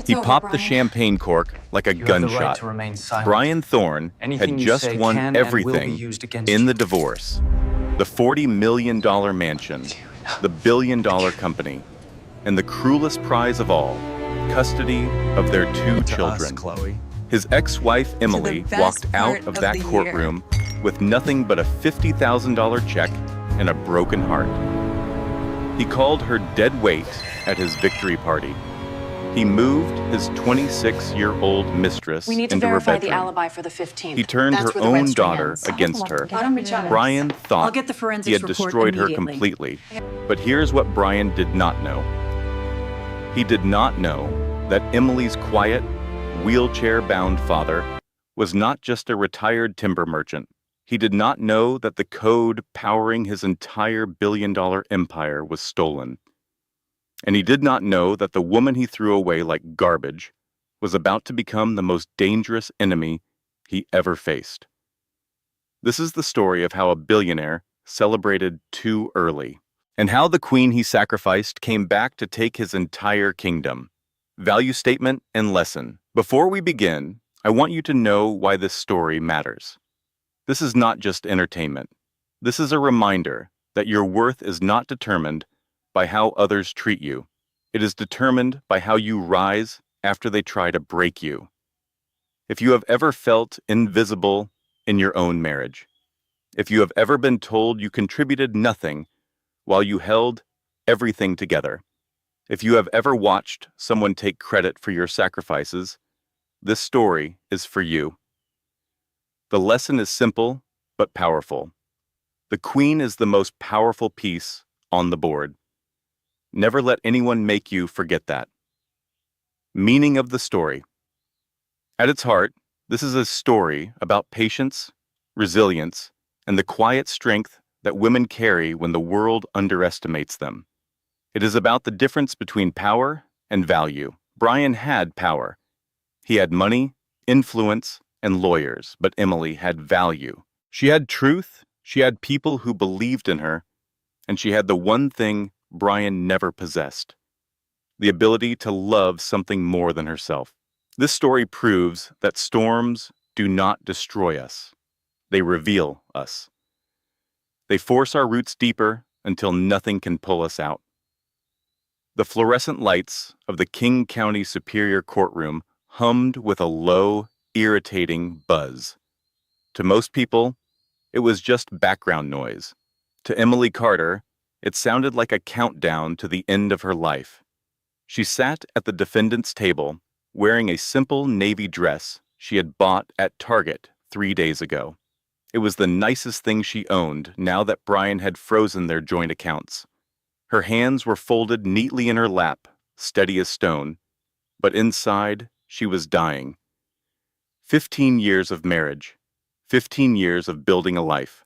He popped the champagne cork like a You have the right gunshot. to remain silent. Brian Thorne Anything had you just say won can and will be everything used against in you. the divorce. The $40 million mansion, the billion-dollar company, and the cruelest prize of all, custody of their two children. Chloe. His ex-wife Emily best walked out part of of that the year. courtroom with nothing but a $50,000 check and a broken heart. He called her dead weight at his victory party. He moved his 26-year-old mistress We need to into her verify the bedroom. alibi for the 15th. He turned That's her where the red own string daughter ends. against her. Brian Brian I'll thought get the forensics he had report destroyed her immediately. completely. But here's what Brian did not know. He did not know that Emily's quiet, wheelchair-bound father was not just a retired timber merchant. He did not know that the code powering his entire billion-dollar empire was stolen. And he did not know that the woman he threw away like garbage was about to become the most dangerous enemy he ever faced. This is the story of how a billionaire celebrated too early, and how the queen he sacrificed came back to take his entire kingdom. Value statement and lesson. Before we begin, I want you to know why this story matters. This is not just entertainment. This is a reminder that your worth is not determined by how others treat you. It is determined by how you rise after they try to break you. If you have ever felt invisible in your own marriage, if you have ever been told you contributed nothing while you held everything together, if you have ever watched someone take credit for your sacrifices, this story is for you. The lesson is simple but powerful. The queen is the most powerful piece on the board. Never let anyone make you forget that. Meaning of the story. At its heart, this is a story about patience, resilience, and the quiet strength that women carry when the world underestimates them. It is about the difference between power and value. Brian had power. He had money, influence, and lawyers, but Emily had value. She had truth, she had people who believed in her, and she had the one thing Brian never possessed: the ability to love something more than herself. This story proves that storms do not destroy us. They reveal us. They force our roots deeper until nothing can pull us out. The fluorescent lights of the King County Superior Courtroom hummed with a low, irritating buzz. To most people, it was just background noise. To Emily Carter, it sounded like a countdown to the end of her life. She sat at the defendant's table, wearing a simple navy dress she had bought at Target 3 days ago. It was the nicest thing she owned now that Brian had frozen their joint accounts. Her hands were folded neatly in her lap, steady as stone, but inside she was dying. 15 years of marriage, 15 years of building a life,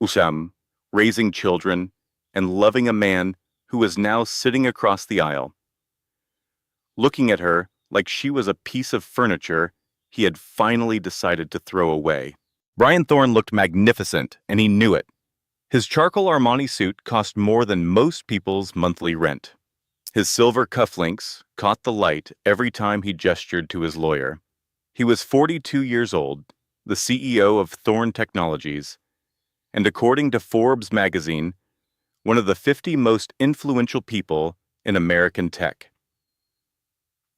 Usam, raising children, and loving a man who was now sitting across the aisle. Looking at her like she was a piece of furniture he had finally decided to throw away. Brian Thorne looked magnificent, and he knew it. His charcoal Armani suit cost more than most people's monthly rent. His silver cufflinks caught the light every time he gestured to his lawyer. He was 42 years old, the CEO of Thorne Technologies, and according to Forbes magazine, one of the 50 most influential people in American tech.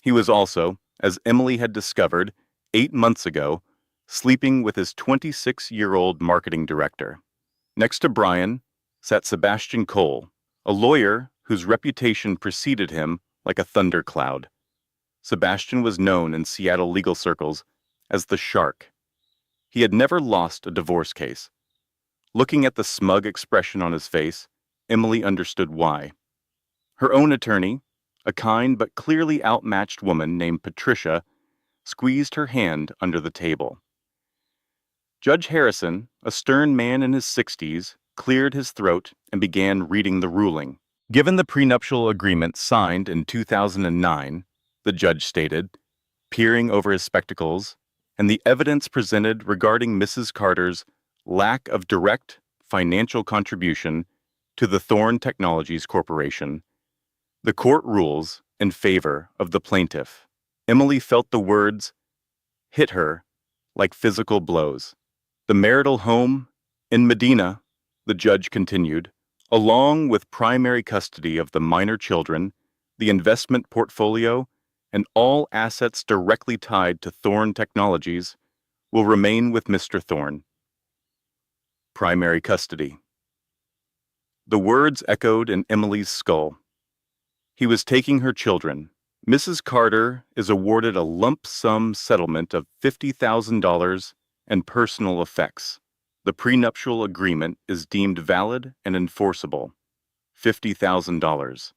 He was also, as Emily had discovered 8 months ago, sleeping with his 26-year-old marketing director. Next to Brian sat Sebastian Cole, a lawyer whose reputation preceded him like a thundercloud. Sebastian was known in Seattle legal circles as the Shark. He had never lost a divorce case. Looking at the smug expression on his face, Emily understood why. Her own attorney, a kind but clearly outmatched woman named Patricia, squeezed her hand under the table. Judge Harrison, a stern man in his 60s, cleared his throat and began reading the ruling. Given the prenuptial agreement signed in 2009, the judge stated, peering over his spectacles, and the evidence presented regarding Mrs. Carter's lack of direct financial contribution to the Thorne Technologies Corporation, the court rules in favor of the plaintiff. Emily felt the words hit her like physical blows. The marital home in Medina, the judge continued, along with primary custody of the minor children, the investment portfolio, and all assets directly tied to Thorne Technologies, will remain with Mr. Thorne. Primary custody. The words echoed in Emily's skull. He was taking her children. Mrs. Carter is awarded a lump sum settlement of $50,000 and personal effects. The prenuptial agreement is deemed valid and enforceable. $50,000.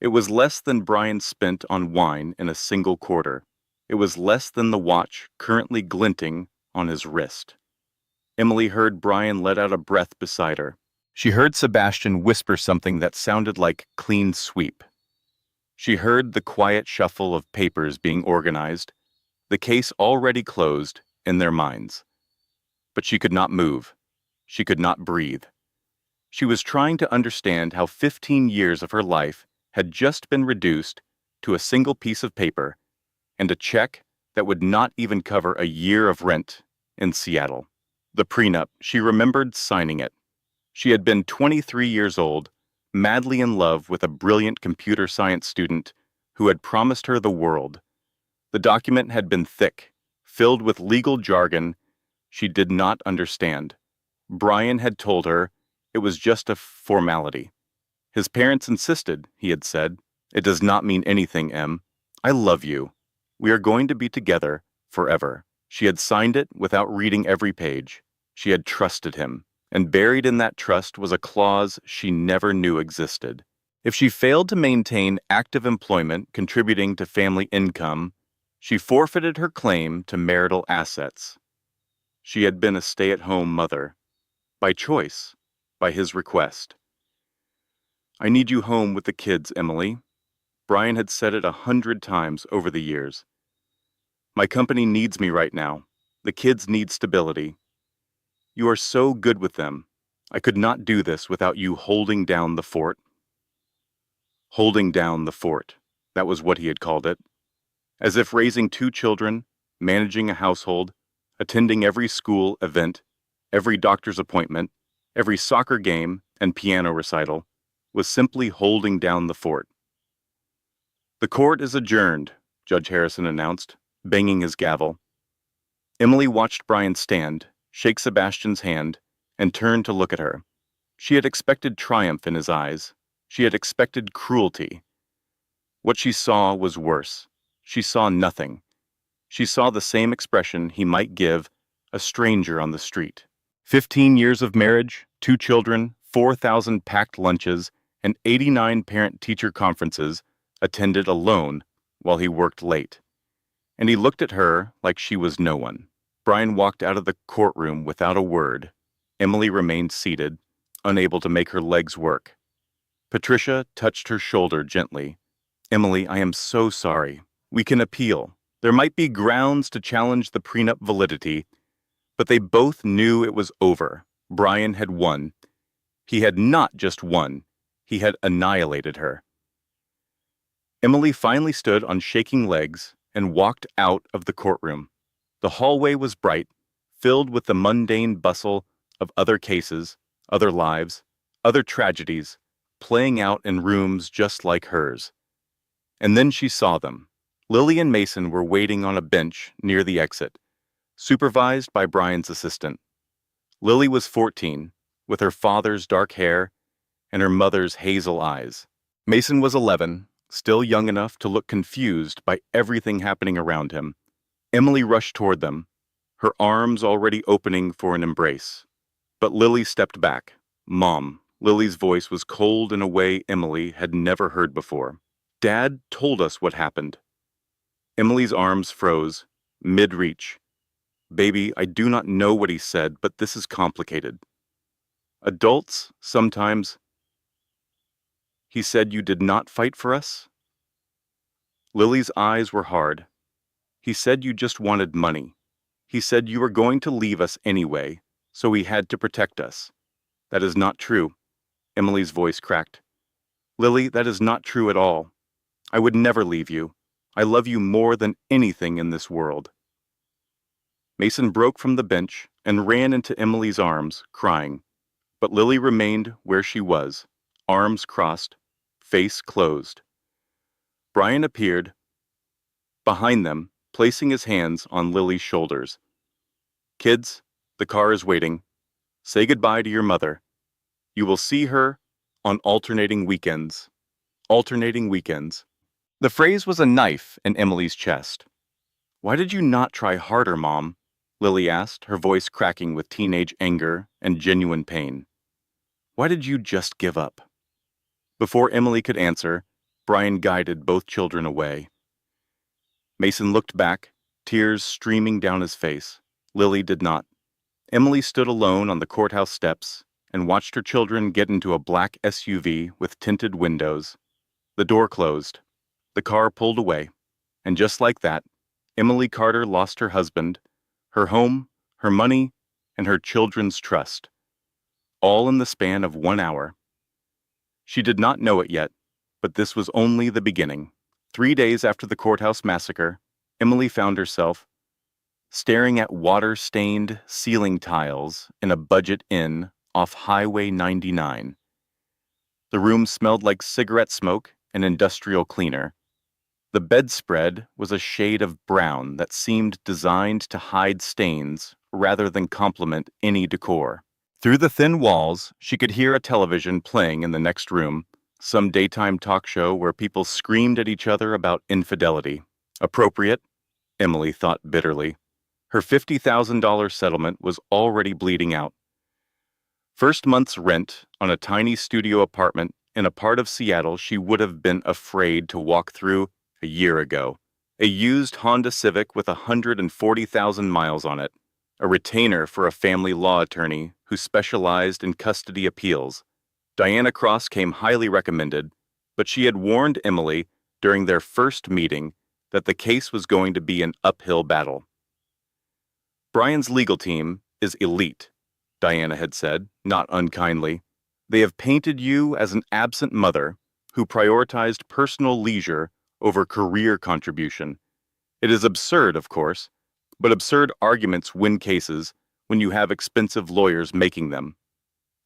It was less than Brian spent on wine in a single quarter. It was less than the watch currently glinting on his wrist. Emily heard Brian let out a breath beside her. She heard Sebastian whisper something that sounded like clean sweep. She heard the quiet shuffle of papers being organized, the case already closed in their minds. But she could not move. She could not breathe. She was trying to understand how 15 years of her life had just been reduced to a single piece of paper and a check that would not even cover a year of rent in Seattle. The prenup, she remembered signing it. She had been 23 years old, madly in love with a brilliant computer science student who had promised her the world. The document had been thick, filled with legal jargon she did not understand. Brian had told her it was just a formality. His parents insisted, he had said. It does not mean anything, Em. I love you. We are going to be together forever. She had signed it without reading every page. She had trusted him, and buried in that trust was a clause she never knew existed. If she failed to maintain active employment contributing to family income, she forfeited her claim to marital assets. She had been a stay-at-home mother, by choice, by his request. I need you home with the kids, Emily. Brian had said it 100 times over the years. My company needs me right now. The kids need stability. You are so good with them. I could not do this without you holding down the fort. Holding down the fort. That was what he had called it. As if raising 2 children, managing a household, attending every school event, every doctor's appointment, every soccer game and piano recital, was simply holding down the fort. The court is adjourned, Judge Harrison announced, banging his gavel. Emily watched Brian stand, shake Sebastian's hand, and turn to look at her. She had expected triumph in his eyes. She had expected cruelty. What she saw was worse. She saw nothing. She saw the same expression he might give a stranger on the street. 15 years of marriage, 2 children, 4,000 packed lunches, and 89 parent-teacher conferences attended alone while he worked late. And he looked at her like she was no one. Brian walked out of the courtroom without a word. Emily remained seated, unable to make her legs work. Patricia touched her shoulder gently. Emily, I am so sorry. We can appeal. There might be grounds to challenge the prenup validity, but they both knew it was over. Brian had won. He had not just won. He had annihilated her. Emily finally stood on shaking legs and walked out of the courtroom. The hallway was bright, filled with the mundane bustle of other cases, other lives, other tragedies, playing out in rooms just like hers. And then she saw them. Lily and Mason were waiting on a bench near the exit, supervised by Brian's assistant. Lily was 14, with her father's dark hair and her mother's hazel eyes. Mason was 11, still young enough to look confused by everything happening around him. Emily rushed toward them, her arms already opening for an embrace. But Lily stepped back. Mom. Lily's voice was cold in a way Emily had never heard before. Dad told us what happened. Emily's arms froze, mid-reach. Baby, I do not know what he said, but this is complicated. Adults, sometimes. He said you did not fight for us? Lily's eyes were hard. He said you just wanted money. He said you were going to leave us anyway, so he had to protect us. That is not true. Emily's voice cracked. Lily, that is not true at all. I would never leave you. I love you more than anything in this world." Mason broke from the bench and ran into Emily's arms, crying. But Lily remained where she was, arms crossed, face closed. Brian appeared behind them, placing his hands on Lily's shoulders. "Kids, the car is waiting. Say goodbye to your mother. You will see her on alternating weekends." Alternating weekends. The phrase was a knife in Emily's chest. "Why did you not try harder, Mom?" Lily asked, her voice cracking with teenage anger and genuine pain. "Why did you just give up?" Before Emily could answer, Brian guided both children away. Mason looked back, tears streaming down his face. Lily did not. Emily stood alone on the courthouse steps and watched her children get into a black SUV with tinted windows. The door closed. The car pulled away. And just like that, Emily Carter lost her husband, her home, her money, and her children's trust. All in the span of 1 hour. She did not know it yet, but this was only the beginning. 3 days after the courthouse massacre, Emily found herself staring at water-stained ceiling tiles in a budget inn off Highway 99. The room smelled like cigarette smoke and industrial cleaner. The bedspread was a shade of brown that seemed designed to hide stains rather than complement any decor. Through the thin walls, she could hear a television playing in the next room, some daytime talk show where people screamed at each other about infidelity. Appropriate, Emily thought bitterly. Her $50,000 settlement was already bleeding out. First month's rent on a tiny studio apartment in a part of Seattle she would have been afraid to walk through a year ago. A used Honda Civic with 140,000 miles on it. A retainer for a family law attorney who specialized in custody appeals. Diana Cross came highly recommended, but she had warned Emily during their first meeting that the case was going to be an uphill battle. "Brian's legal team is elite," Diana had said, not unkindly. "They have painted you as an absent mother who prioritized personal leisure over career contribution. It is absurd, of course, but absurd arguments win cases when you have expensive lawyers making them."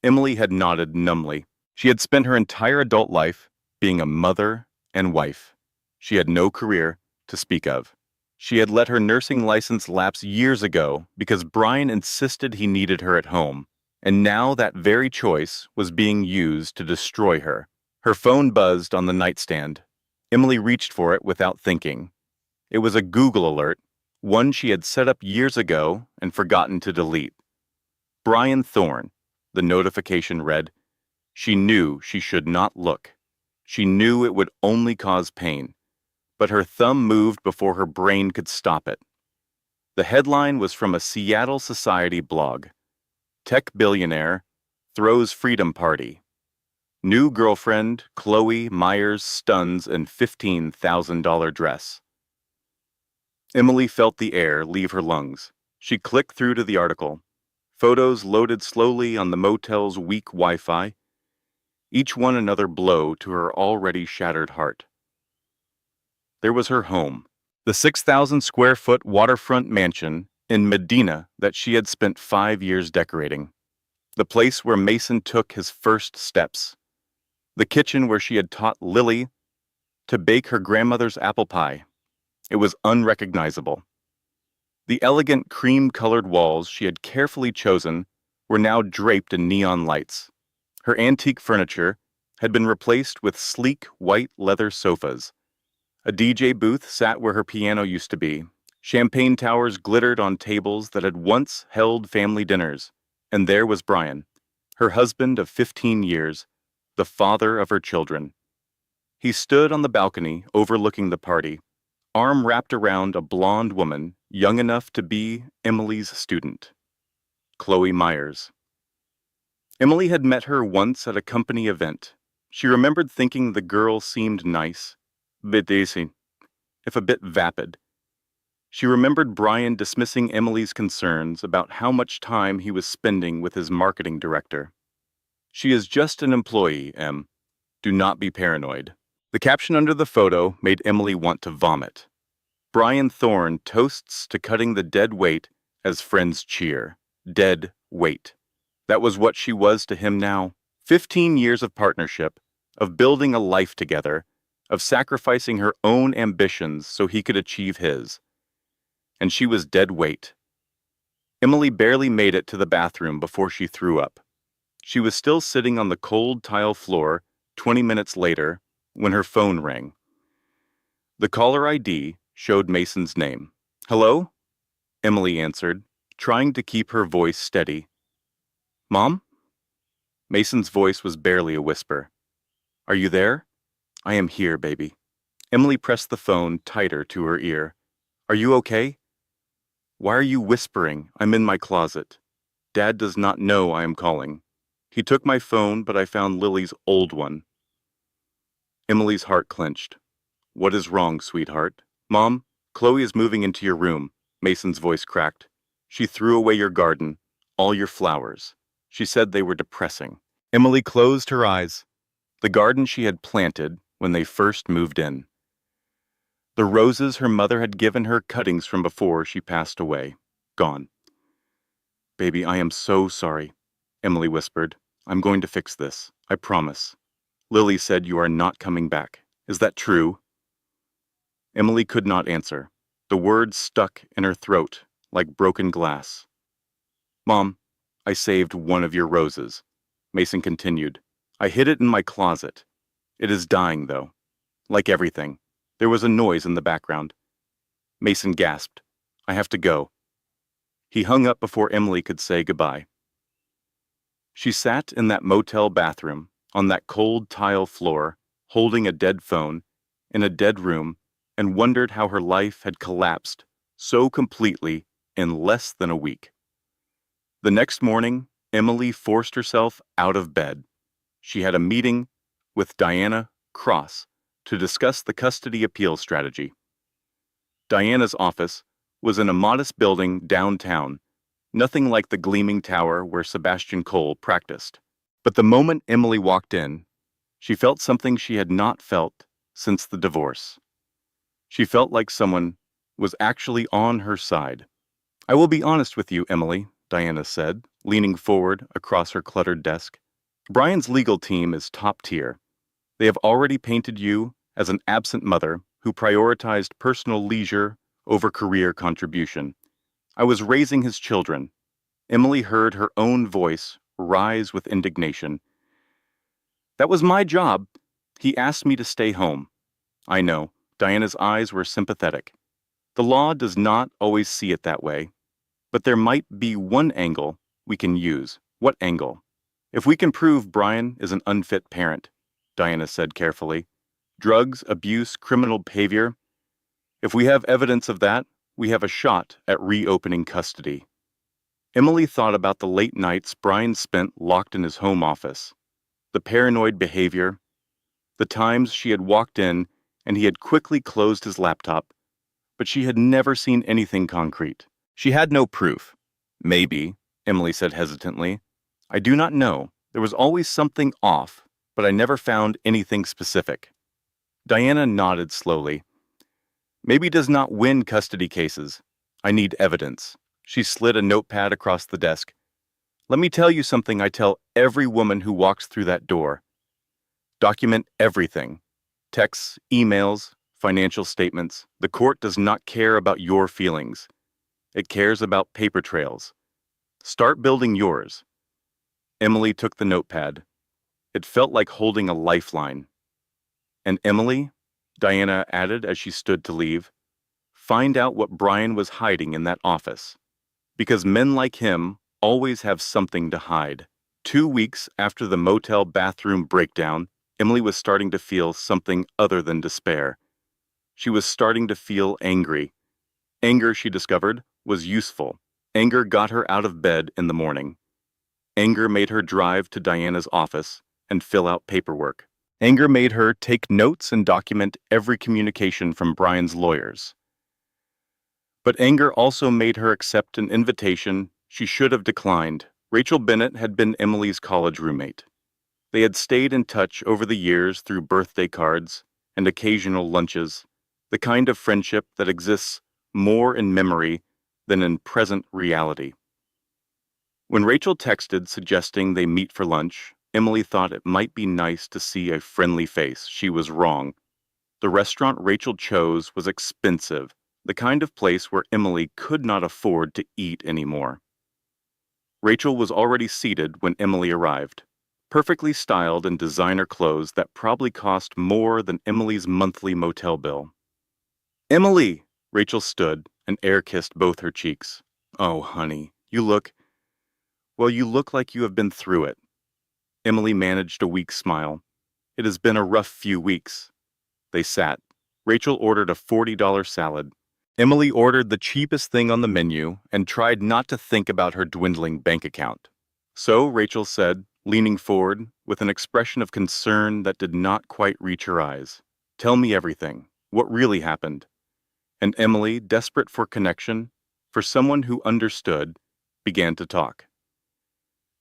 Emily had nodded numbly. She had spent her entire adult life being a mother and wife. She had no career to speak of. She had let her nursing license lapse years ago because Brian insisted he needed her at home, and now that very choice was being used to destroy her. Her phone buzzed on the nightstand. Emily reached for it without thinking. It was a Google alert, one she had set up years ago and forgotten to delete. "Brian Thorne," the notification read. She knew she should not look. She knew it would only cause pain. But her thumb moved before her brain could stop it. The headline was from a Seattle Society blog. "Tech billionaire throws freedom party. New girlfriend Chloe Myers stuns in $15,000 dress." Emily felt the air leave her lungs. She clicked through to the article. Photos loaded slowly on the motel's weak Wi-Fi, each one another blow to her already shattered heart. There was her home, the 6,000-square-foot waterfront mansion in Medina that she had spent 5 years decorating. The place where Mason took his first steps. The kitchen where she had taught Lily to bake her grandmother's apple pie. It was unrecognizable. The elegant cream-colored walls she had carefully chosen were now draped in neon lights. Her antique furniture had been replaced with sleek white leather sofas. A DJ booth sat where her piano used to be. Champagne towers glittered on tables that had once held family dinners. And there was Brian, her husband of 15 years, the father of her children. He stood on the balcony overlooking the party, arm wrapped around a blonde woman young enough to be Emily's student, Chloe Myers. Emily had met her once at a company event. She remembered thinking the girl seemed nice, bit easy, if a bit vapid. She remembered Brian dismissing Emily's concerns about how much time he was spending with his marketing director. "She is just an employee, Em. Do not be paranoid." The caption under the photo made Emily want to vomit. Brian Thorne toasts to cutting the dead weight as friends cheer. Dead weight. That was what she was to him now. 15 years of partnership, of building a life together, of sacrificing her own ambitions so he could achieve his. And she was dead weight. Emily barely made it to the bathroom before she threw up. She was still sitting on the cold tile floor 20 minutes later when her phone rang. The caller ID showed Mason's name. "Hello?" Emily answered, trying to keep her voice steady. "Mom?" Mason's voice was barely a whisper. "Are you there?" "I am here, baby." Emily pressed the phone tighter to her ear. "Are you okay?" "Why are you whispering? I'm in my closet. Dad does not know I am calling. He took my phone, but I found Lily's old one." Emily's heart clenched. "What is wrong, sweetheart?" "Mom, Chloe is moving into your room." Mason's voice cracked. "She threw away your garden, all your flowers. She said they were depressing." Emily closed her eyes. The garden she had planted when they first moved in. The roses her mother had given her cuttings from before she passed away. Gone. "Baby, I am so sorry," Emily whispered. "I'm going to fix this. I promise. Lily said you are not coming back. Is that true?" Emily could not answer. The words stuck in her throat like broken glass. "Mom, I saved one of your roses," Mason continued. "I hid it in my closet. It is dying, though. Like everything." There was a noise in the background. Mason gasped. "I have to go." He hung up before Emily could say goodbye. She sat in that motel bathroom, on that cold tile floor, holding a dead phone, in a dead room, and wondered how her life had collapsed so completely in less than a week. The next morning, Emily forced herself out of bed. She had a meeting with Diana Cross to discuss the custody appeal strategy. Diana's office was in a modest building downtown, nothing like the gleaming tower where Sebastian Cole practiced. But the moment Emily walked in, she felt something she had not felt since the divorce. She felt like someone was actually on her side. "I will be honest with you, Emily," Diana said, leaning forward across her cluttered desk. "Brian's legal team is top tier. They have already painted you as an absent mother who prioritized personal leisure over career contribution. I was raising his children." Emily heard her own voice rise with indignation. "That was my job. He asked me to stay home." "I know." Diana's eyes were sympathetic. "The law does not always see it that way. But there might be one angle we can use." "What angle?" "If we can prove Brian is an unfit parent," Diana said carefully. "Drugs, abuse, criminal behavior. If we have evidence of that, we have a shot at reopening custody." Emily thought about the late nights Brian spent locked in his home office, the paranoid behavior, the times she had walked in and he had quickly closed his laptop, but she had never seen anything concrete. She had no proof. "Maybe," Emily said hesitantly. "I do not know. There was always something off, but I never found anything specific." Diana nodded slowly. "Maybe does not win custody cases. I need evidence." She slid a notepad across the desk. "Let me tell you something I tell every woman who walks through that door. Document everything. Texts, emails, financial statements. The court does not care about your feelings. It cares about paper trails. Start building yours." Emily took the notepad. It felt like holding a lifeline. "And Emily," Diana added as she stood to leave, "find out what Brian was hiding in that office. Because men like him always have something to hide." 2 weeks after the motel bathroom breakdown, Emily was starting to feel something other than despair. She was starting to feel angry. Anger, she discovered, was useful. Anger got her out of bed in the morning. Anger made her drive to Diana's office and fill out paperwork. Anger made her take notes and document every communication from Brian's lawyers. But anger also made her accept an invitation she should have declined. Rachel Bennett had been Emily's college roommate. They had stayed in touch over the years through birthday cards and occasional lunches, the kind of friendship that exists more in memory than in present reality. When Rachel texted suggesting they meet for lunch, Emily thought it might be nice to see a friendly face. She was wrong. The restaurant Rachel chose was expensive, the kind of place where Emily could not afford to eat anymore. Rachel was already seated when Emily arrived, perfectly styled in designer clothes that probably cost more than Emily's monthly motel bill. "Emily!" Rachel stood and air-kissed both her cheeks. "Oh, honey, you look like you have been through it." Emily managed a weak smile. "It has been a rough few weeks." They sat. Rachel ordered a $40 salad. Emily ordered the cheapest thing on the menu and tried not to think about her dwindling bank account. "So," Rachel said, leaning forward with an expression of concern that did not quite reach her eyes, "tell me everything. What really happened?" And Emily, desperate for connection, for someone who understood, began to talk.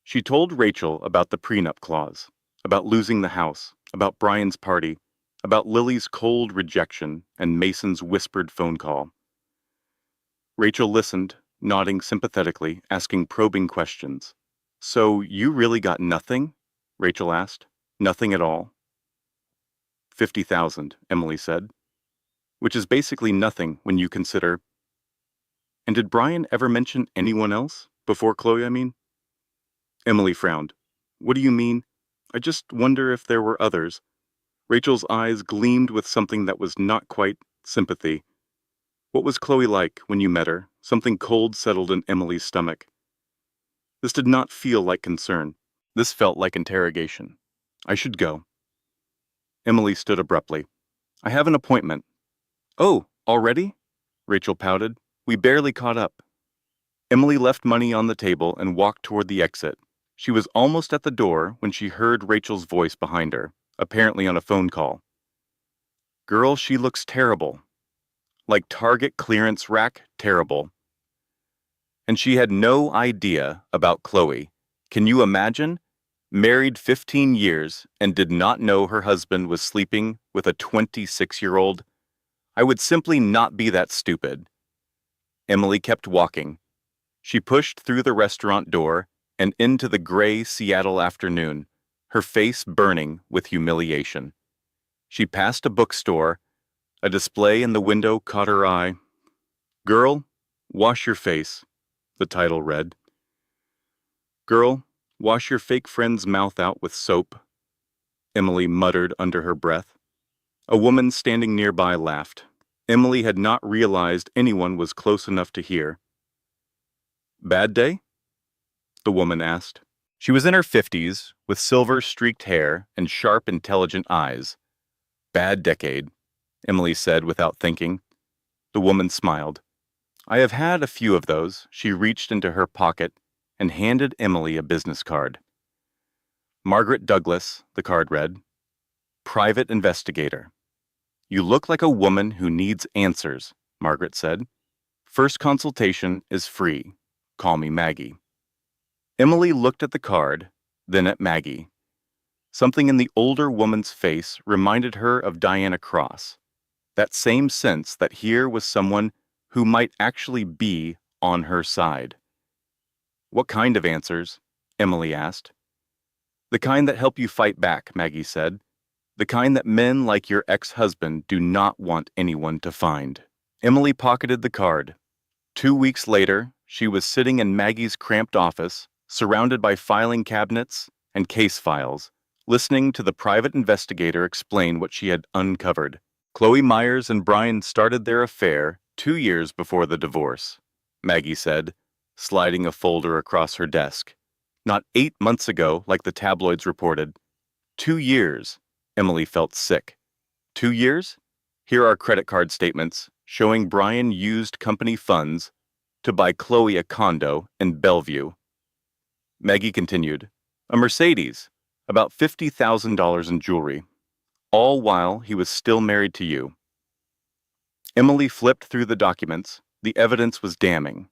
She told Rachel about the prenup clause, about losing the house, about Brian's party, about Lily's cold rejection and Mason's whispered phone call. Rachel listened, nodding sympathetically, asking probing questions. "So you really got nothing?" Rachel asked. "Nothing at all?" 50,000, Emily said, which is basically nothing when you consider. "And did Brian ever mention anyone else? Before Chloe, I mean?" Emily frowned. "What do you mean? I just wonder if there were others." Rachel's eyes gleamed with something that was not quite sympathy. "What was Chloe like when you met her?" Something cold settled in Emily's stomach. This did not feel like concern. This felt like interrogation. "I should go." Emily stood abruptly. "I have an appointment." "Oh, already?" Rachel pouted. "We barely caught up." Emily left money on the table and walked toward the exit. She was almost at the door when she heard Rachel's voice behind her, apparently on a phone call. "Girl, she looks terrible. Like Target clearance rack terrible." And she had no idea about Chloe. Can you imagine? Married 15 years and did not know her husband was sleeping with a 26-year-old? I would simply not be that stupid. Emily kept walking. She pushed through the restaurant door and into the gray Seattle afternoon, her face burning with humiliation. She passed a bookstore. A display in the window caught her eye. "Girl, wash your face," the title read. "Girl, wash your fake friend's mouth out with soap," Emily muttered under her breath. A woman standing nearby laughed. Emily had not realized anyone was close enough to hear. "Bad day?" the woman asked. She was in her 50s, with silver-streaked hair and sharp, intelligent eyes. "Bad decade," Emily said without thinking. The woman smiled. "I have had a few of those." She reached into her pocket and handed Emily a business card. "Margaret Douglas," the card read. "Private investigator." "You look like a woman who needs answers," Margaret said. "First consultation is free. Call me Maggie." Emily looked at the card, then at Maggie. Something in the older woman's face reminded her of Diana Cross. That same sense that here was someone who might actually be on her side. "What kind of answers?" Emily asked. "The kind that help you fight back," Maggie said. "The kind that men like your ex-husband do not want anyone to find." Emily pocketed the card. 2 weeks later, she was sitting in Maggie's cramped office, surrounded by filing cabinets and case files, listening to the private investigator explain what she had uncovered. "Chloe Myers and Brian started their affair 2 years before the divorce," Maggie said, sliding a folder across her desk. "Not 8 months ago, like the tabloids reported. 2 years." Emily felt sick. 2 years? Here are credit card statements showing Brian used company funds to buy Chloe a condo in Bellevue. Maggie continued, "A Mercedes, about $50,000 in jewelry, all while he was still married to you." Emily flipped through the documents. The evidence was damning.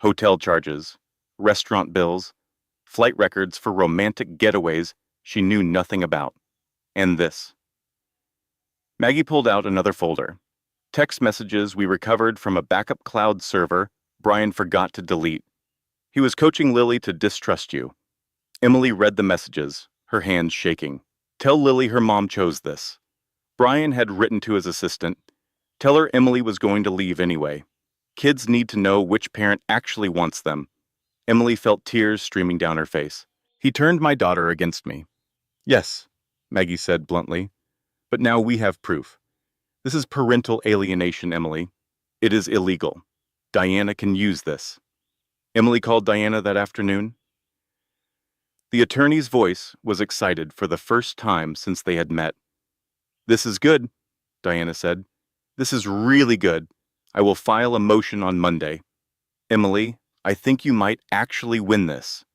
Hotel charges, restaurant bills, flight records for romantic getaways she knew nothing about, and this. Maggie pulled out another folder. Text messages we recovered from a backup cloud server Brian forgot to delete. He was coaching Lily to distrust you. Emily read the messages, her hands shaking. Tell Lily her mom chose this. Brian had written to his assistant. Tell her Emily was going to leave anyway. Kids need to know which parent actually wants them. Emily felt tears streaming down her face. He turned my daughter against me. Yes, Maggie said bluntly. But now we have proof. This is parental alienation, Emily. It is illegal. Diana can use this. Emily called Diana that afternoon. The attorney's voice was excited for the first time since they had met. This is good, Diana said. This is really good. I will file a motion on Monday. Emily, I think you might actually win this.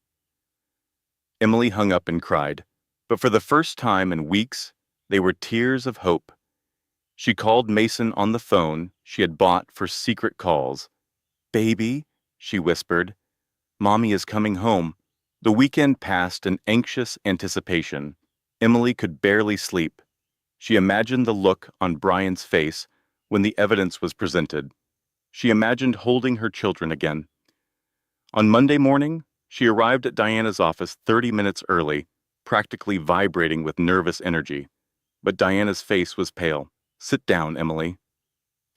Emily hung up and cried, but for the first time in weeks, they were tears of hope. She called Mason on the phone she had bought for secret calls. Baby, she whispered, Mommy is coming home. The weekend passed in anxious anticipation. Emily could barely sleep. She imagined the look on Brian's face when the evidence was presented. She imagined holding her children again. On Monday morning, she arrived at Diana's office 30 minutes early, practically vibrating with nervous energy. But Diana's face was pale. Sit down, Emily.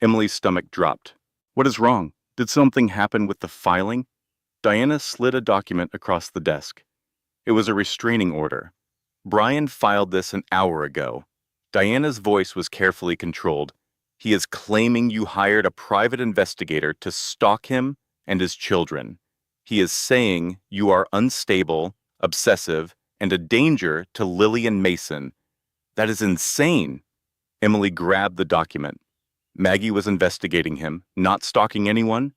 Emily's stomach dropped. What is wrong? Did something happen with the filing? Diana slid a document across the desk. It was a restraining order. Brian filed this an hour ago. Diana's voice was carefully controlled. He is claiming you hired a private investigator to stalk him and his children. He is saying you are unstable, obsessive, and a danger to Lily and Mason. That is insane. Emily grabbed the document. Maggie was investigating him, not stalking anyone.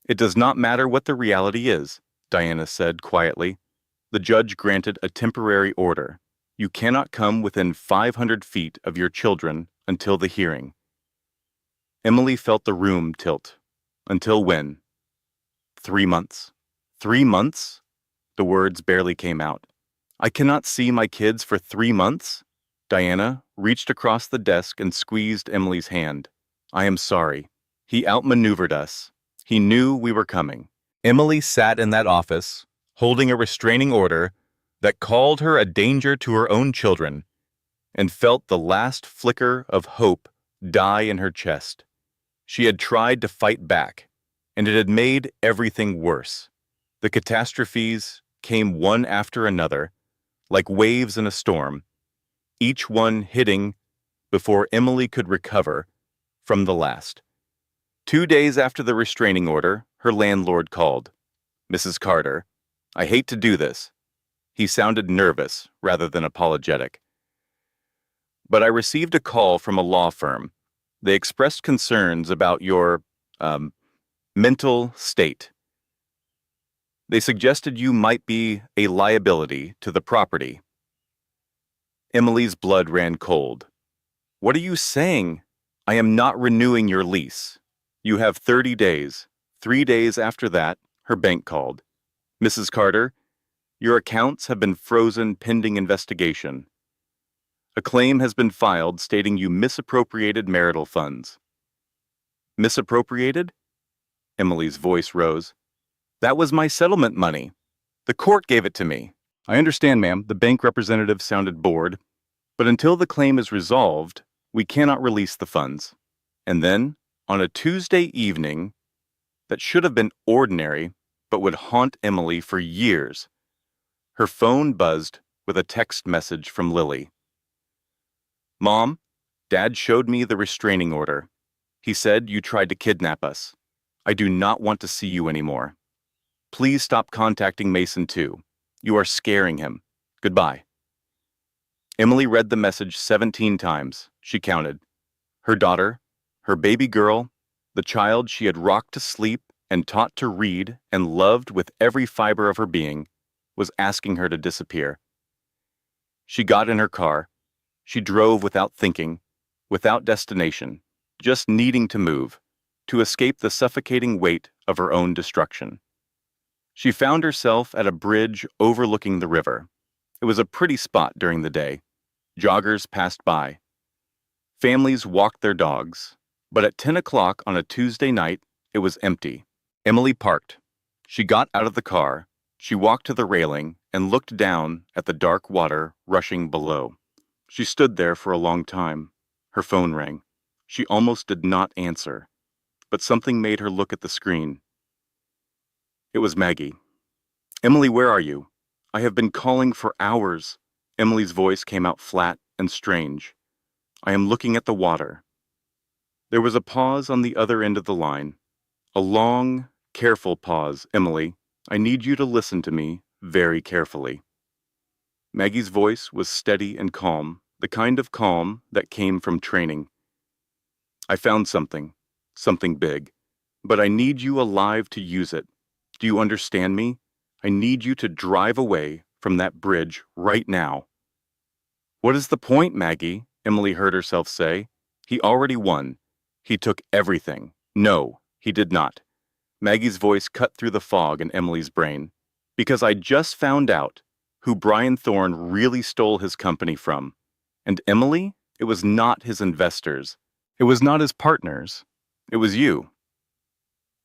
It does not matter what the reality is, Diana said quietly. The judge granted a temporary order. You cannot come within 500 feet of your children until the hearing. Emily felt the room tilt. Until when? 3 months. 3 months? The words barely came out. I cannot see my kids for 3 months? Diana reached across the desk and squeezed Emily's hand. I am sorry. He outmaneuvered us. He knew we were coming. Emily sat in that office, holding a restraining order that called her a danger to her own children, and felt the last flicker of hope die in her chest. She had tried to fight back, and it had made everything worse. The catastrophes came one after another, like waves in a storm, each one hitting before Emily could recover from the last. 2 days after the restraining order, her landlord called. Mrs. Carter, I hate to do this. He sounded nervous rather than apologetic. But I received a call from a law firm. They expressed concerns about your, mental state. They suggested you might be a liability to the property. Emily's blood ran cold. What are you saying? I am not renewing your lease. You have 30 days. 3 days after that, her bank called. Mrs. Carter, your accounts have been frozen pending investigation. A claim has been filed stating you misappropriated marital funds. Misappropriated? Emily's voice rose. That was my settlement money. The court gave it to me. I understand, ma'am. The bank representative sounded bored. But until the claim is resolved, we cannot release the funds. And then, on a Tuesday evening that should have been ordinary but would haunt Emily for years, her phone buzzed with a text message from Lily. Mom, Dad showed me the restraining order. He said you tried to kidnap us. I do not want to see you anymore. Please stop contacting Mason too. You are scaring him. Goodbye. Emily read the message 17 times, she counted. Her daughter, her baby girl, the child she had rocked to sleep and taught to read and loved with every fiber of her being, was asking her to disappear. She got in her car. She drove without thinking, without destination, just needing to move, to escape the suffocating weight of her own destruction. She found herself at a bridge overlooking the river. It was a pretty spot during the day. Joggers passed by. Families walked their dogs. But at 10 o'clock on a Tuesday night, it was empty. Emily parked. She got out of the car. She walked to the railing and looked down at the dark water rushing below. She stood there for a long time. Her phone rang. She almost did not answer, but something made her look at the screen. It was Maggie. "Emily, where are you? I have been calling for hours." Emily's voice came out flat and strange. "I am looking at the water." There was a pause on the other end of the line. A long, careful pause. "Emily, I need you to listen to me very carefully." Maggie's voice was steady and calm, the kind of calm that came from training. "I found something big, but I need you alive to use it. Do you understand me? I need you to drive away from that bridge right now." "What is the point, Maggie?" Emily heard herself say. "He already won. He took everything." "No, he did not." Maggie's voice cut through the fog in Emily's brain. "Because I just found out who Brian Thorne really stole his company from. And Emily, it was not his investors. It was not his partners. It was you."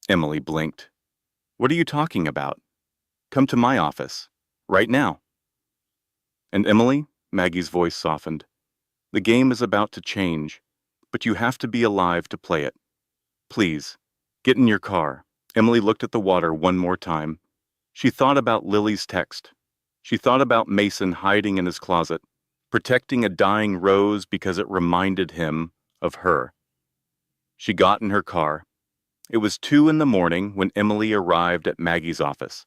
Emily blinked. "What are you talking about? Come to my office. Right now." "And Emily," Maggie's voice softened, "the game is about to change, but you have to be alive to play it. Please, get in your car." Emily looked at the water one more time. She thought about Lily's text. She thought about Mason hiding in his closet, protecting a dying Rose because it reminded him of her. She got in her car. It was 2 a.m. when Emily arrived at Maggie's office.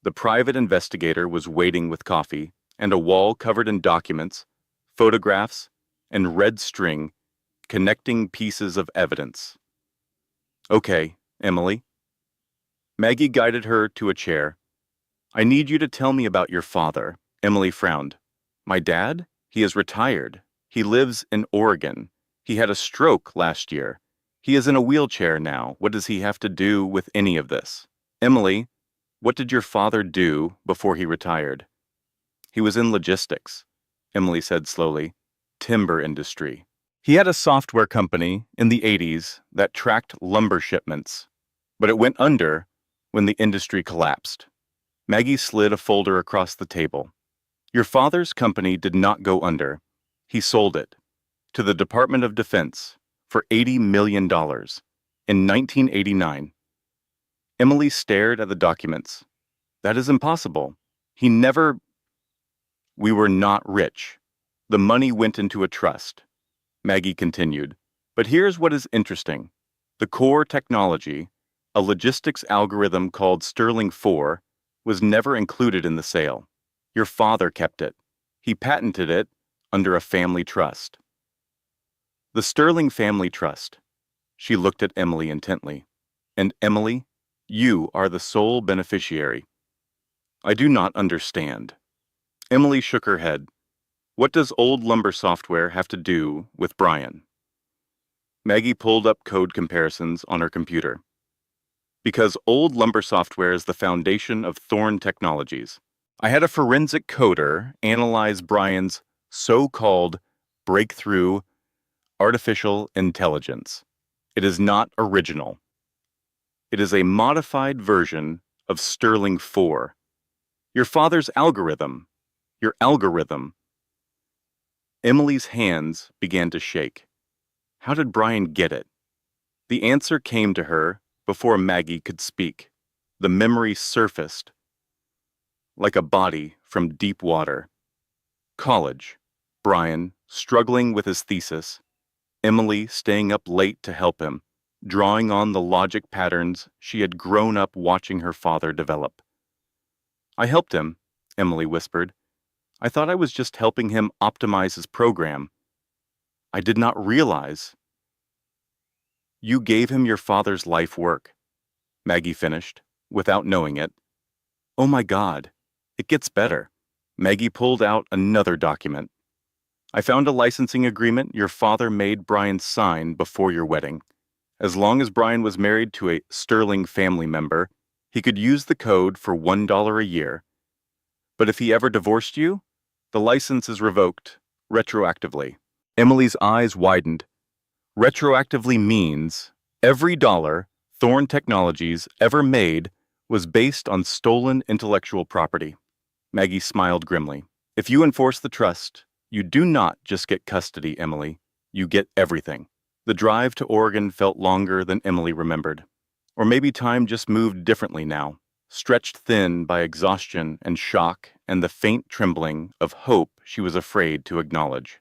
The private investigator was waiting with coffee and a wall covered in documents, photographs, and red string connecting pieces of evidence. "Okay, Emily." Maggie guided her to a chair. "I need you to tell me about your father." Emily frowned. "My dad? He is retired. He lives in Oregon. He had a stroke last year. He is in a wheelchair now. What does he have to do with any of this?" "Emily, what did your father do before he retired?" "He was in logistics," Emily said slowly. "Timber industry. He had a software company in the 80s that tracked lumber shipments, but it went under when the industry collapsed." Maggie slid a folder across the table. "Your father's company did not go under. He sold it to the Department of Defense for $80 million in 1989. Emily stared at the documents. "That is impossible. He never—" "We were not rich. The money went into a trust," Maggie continued. "But here's what is interesting. The core technology, a logistics algorithm called Sterling 4, was never included in the sale. Your father kept it. He patented it under a family trust." "The Sterling Family Trust." She looked at Emily intently. "And Emily, you are the sole beneficiary." "I do not understand." Emily shook her head. "What does old lumber software have to do with Brian?" Maggie pulled up code comparisons on her computer. "Because old lumber software is the foundation of Thorne Technologies. I had a forensic coder analyze Brian's so-called breakthrough artificial intelligence. It is not original. It is a modified version of Sterling 4. Your father's algorithm. Your algorithm." Emily's hands began to shake. How did Brian get it? The answer came to her before Maggie could speak. The memory surfaced like a body from deep water. College. Brian, struggling with his thesis. Emily staying up late to help him, drawing on the logic patterns she had grown up watching her father develop. "I helped him," Emily whispered. "I thought I was just helping him optimize his program. I did not realize." "You gave him your father's life work," Maggie finished, without knowing it. "Oh my God, it gets better." Maggie pulled out another document. "I found a licensing agreement your father made Brian sign before your wedding. As long as Brian was married to a Sterling family member, he could use the code for $1 a year. But if he ever divorced you, the license is revoked retroactively." Emily's eyes widened. Retroactively means every dollar Thorne Technologies ever made was based on stolen intellectual property. Maggie smiled grimly. If you enforce the trust, you do not just get custody, Emily. You get everything. The drive to Oregon felt longer than Emily remembered. Or maybe time just moved differently now, stretched thin by exhaustion and shock and the faint trembling of hope she was afraid to acknowledge.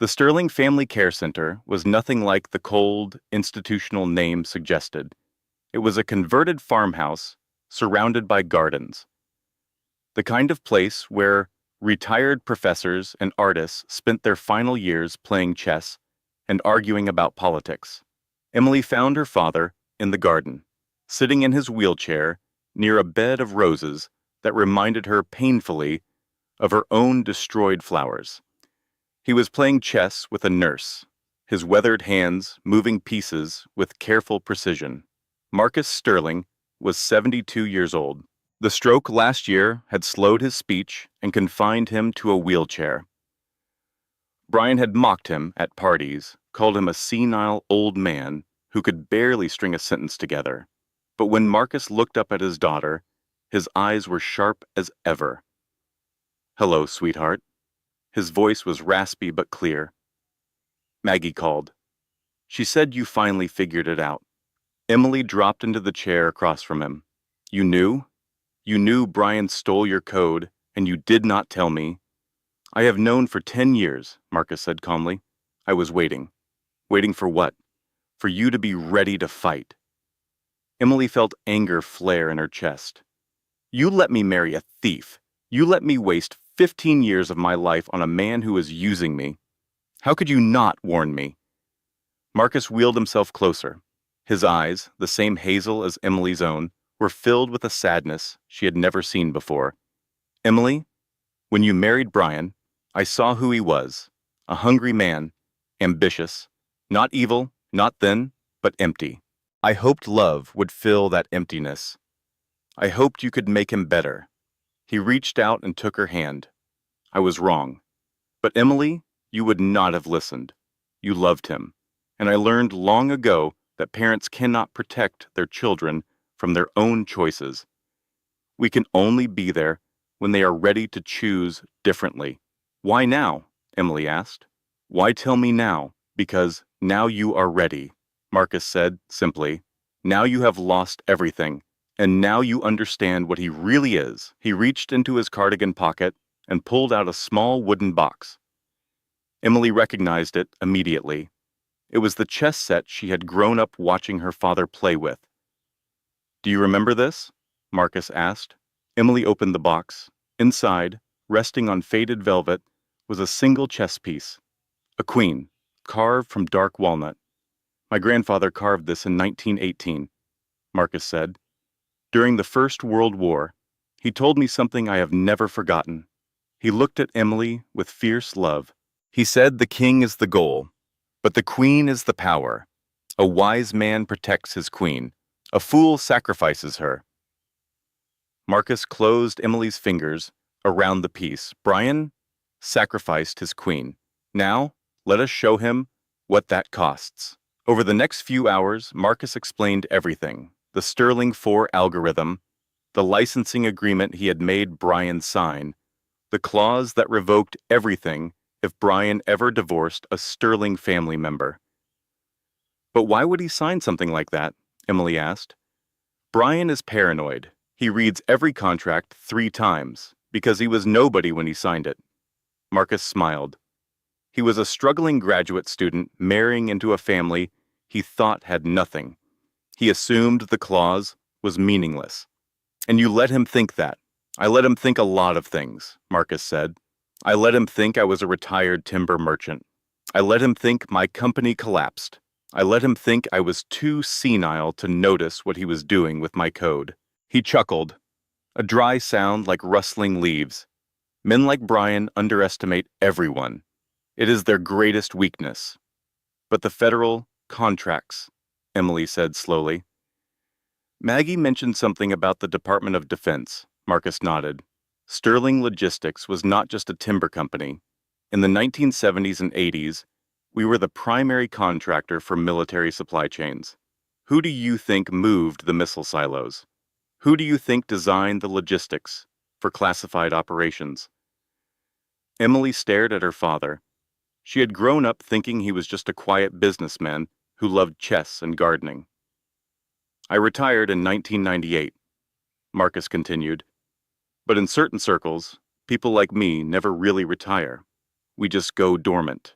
The Sterling Family Care Center was nothing like the cold, institutional name suggested. It was a converted farmhouse surrounded by gardens. The kind of place where retired professors and artists spent their final years playing chess and arguing about politics. Emily found her father in the garden, sitting in his wheelchair near a bed of roses that reminded her painfully of her own destroyed flowers. He was playing chess with a nurse, his weathered hands moving pieces with careful precision. Marcus Sterling was 72 years old. The stroke last year had slowed his speech and confined him to a wheelchair. Brian had mocked him at parties, called him a senile old man who could barely string a sentence together. But when Marcus looked up at his daughter, his eyes were sharp as ever. "Hello, sweetheart." His voice was raspy but clear. Maggie called. "She said you finally figured it out." Emily dropped into the chair across from him. "You knew? You knew Brian stole your code, and you did not tell me." "I have known for 10 years, Marcus said calmly. "I was waiting." "Waiting for what?" "For you to be ready to fight." Emily felt anger flare in her chest. "You let me marry a thief. You let me waste 15 years of my life on a man who was using me. How could you not warn me?" Marcus wheeled himself closer. His eyes, the same hazel as Emily's own, were filled with a sadness she had never seen before. "Emily, when you married Brian, I saw who he was. A hungry man, ambitious, not evil, not thin, but empty. I hoped love would fill that emptiness. I hoped you could make him better." He reached out and took her hand. "I was wrong. But Emily, you would not have listened. You loved him. And I learned long ago that parents cannot protect their children from their own choices. We can only be there when they are ready to choose differently." "Why now?" Emily asked. "Why tell me now?" "Because now you are ready," Marcus said simply. "Now you have lost everything, and now you understand what he really is." He reached into his cardigan pocket and pulled out a small wooden box. Emily recognized it immediately. It was the chess set she had grown up watching her father play with. "Do you remember this?" Marcus asked. Emily opened the box. Inside, resting on faded velvet, was a single chess piece. A queen, carved from dark walnut. "My grandfather carved this in 1918, Marcus said. "During the First World War, he told me something I have never forgotten." He looked at Emily with fierce love. "He said the king is the goal, but the queen is the power. A wise man protects his queen. A fool sacrifices her." Marcus closed Emily's fingers around the piece. "Brian sacrificed his queen. Now, let us show him what that costs." Over the next few hours, Marcus explained everything. The Sterling 4 algorithm, the licensing agreement he had made Brian sign, the clause that revoked everything if Brian ever divorced a Sterling family member. "But why would he sign something like that?" Emily asked. "Brian is paranoid. He reads every contract 3 times, because he was nobody when he signed it." Marcus smiled. He was a struggling graduate student marrying into a family he thought had nothing. He assumed the clause was meaningless. "And you let him think that." "I let him think a lot of things," Marcus said. "I let him think I was a retired timber merchant. I let him think my company collapsed. I let him think I was too senile to notice what he was doing with my code." He chuckled, a dry sound like rustling leaves. "Men like Brian underestimate everyone. It is their greatest weakness." "But the federal contracts," Emily said slowly. Maggie mentioned something about the Department of Defense. Marcus nodded. Sterling Logistics was not just a timber company. In the 1970s and 80s, we were the primary contractor for military supply chains. Who do you think moved the missile silos? Who do you think designed the logistics for classified operations? Emily stared at her father. She had grown up thinking he was just a quiet businessman who loved chess and gardening. I retired in 1998, Marcus continued. But in certain circles, people like me never really retire. We just go dormant.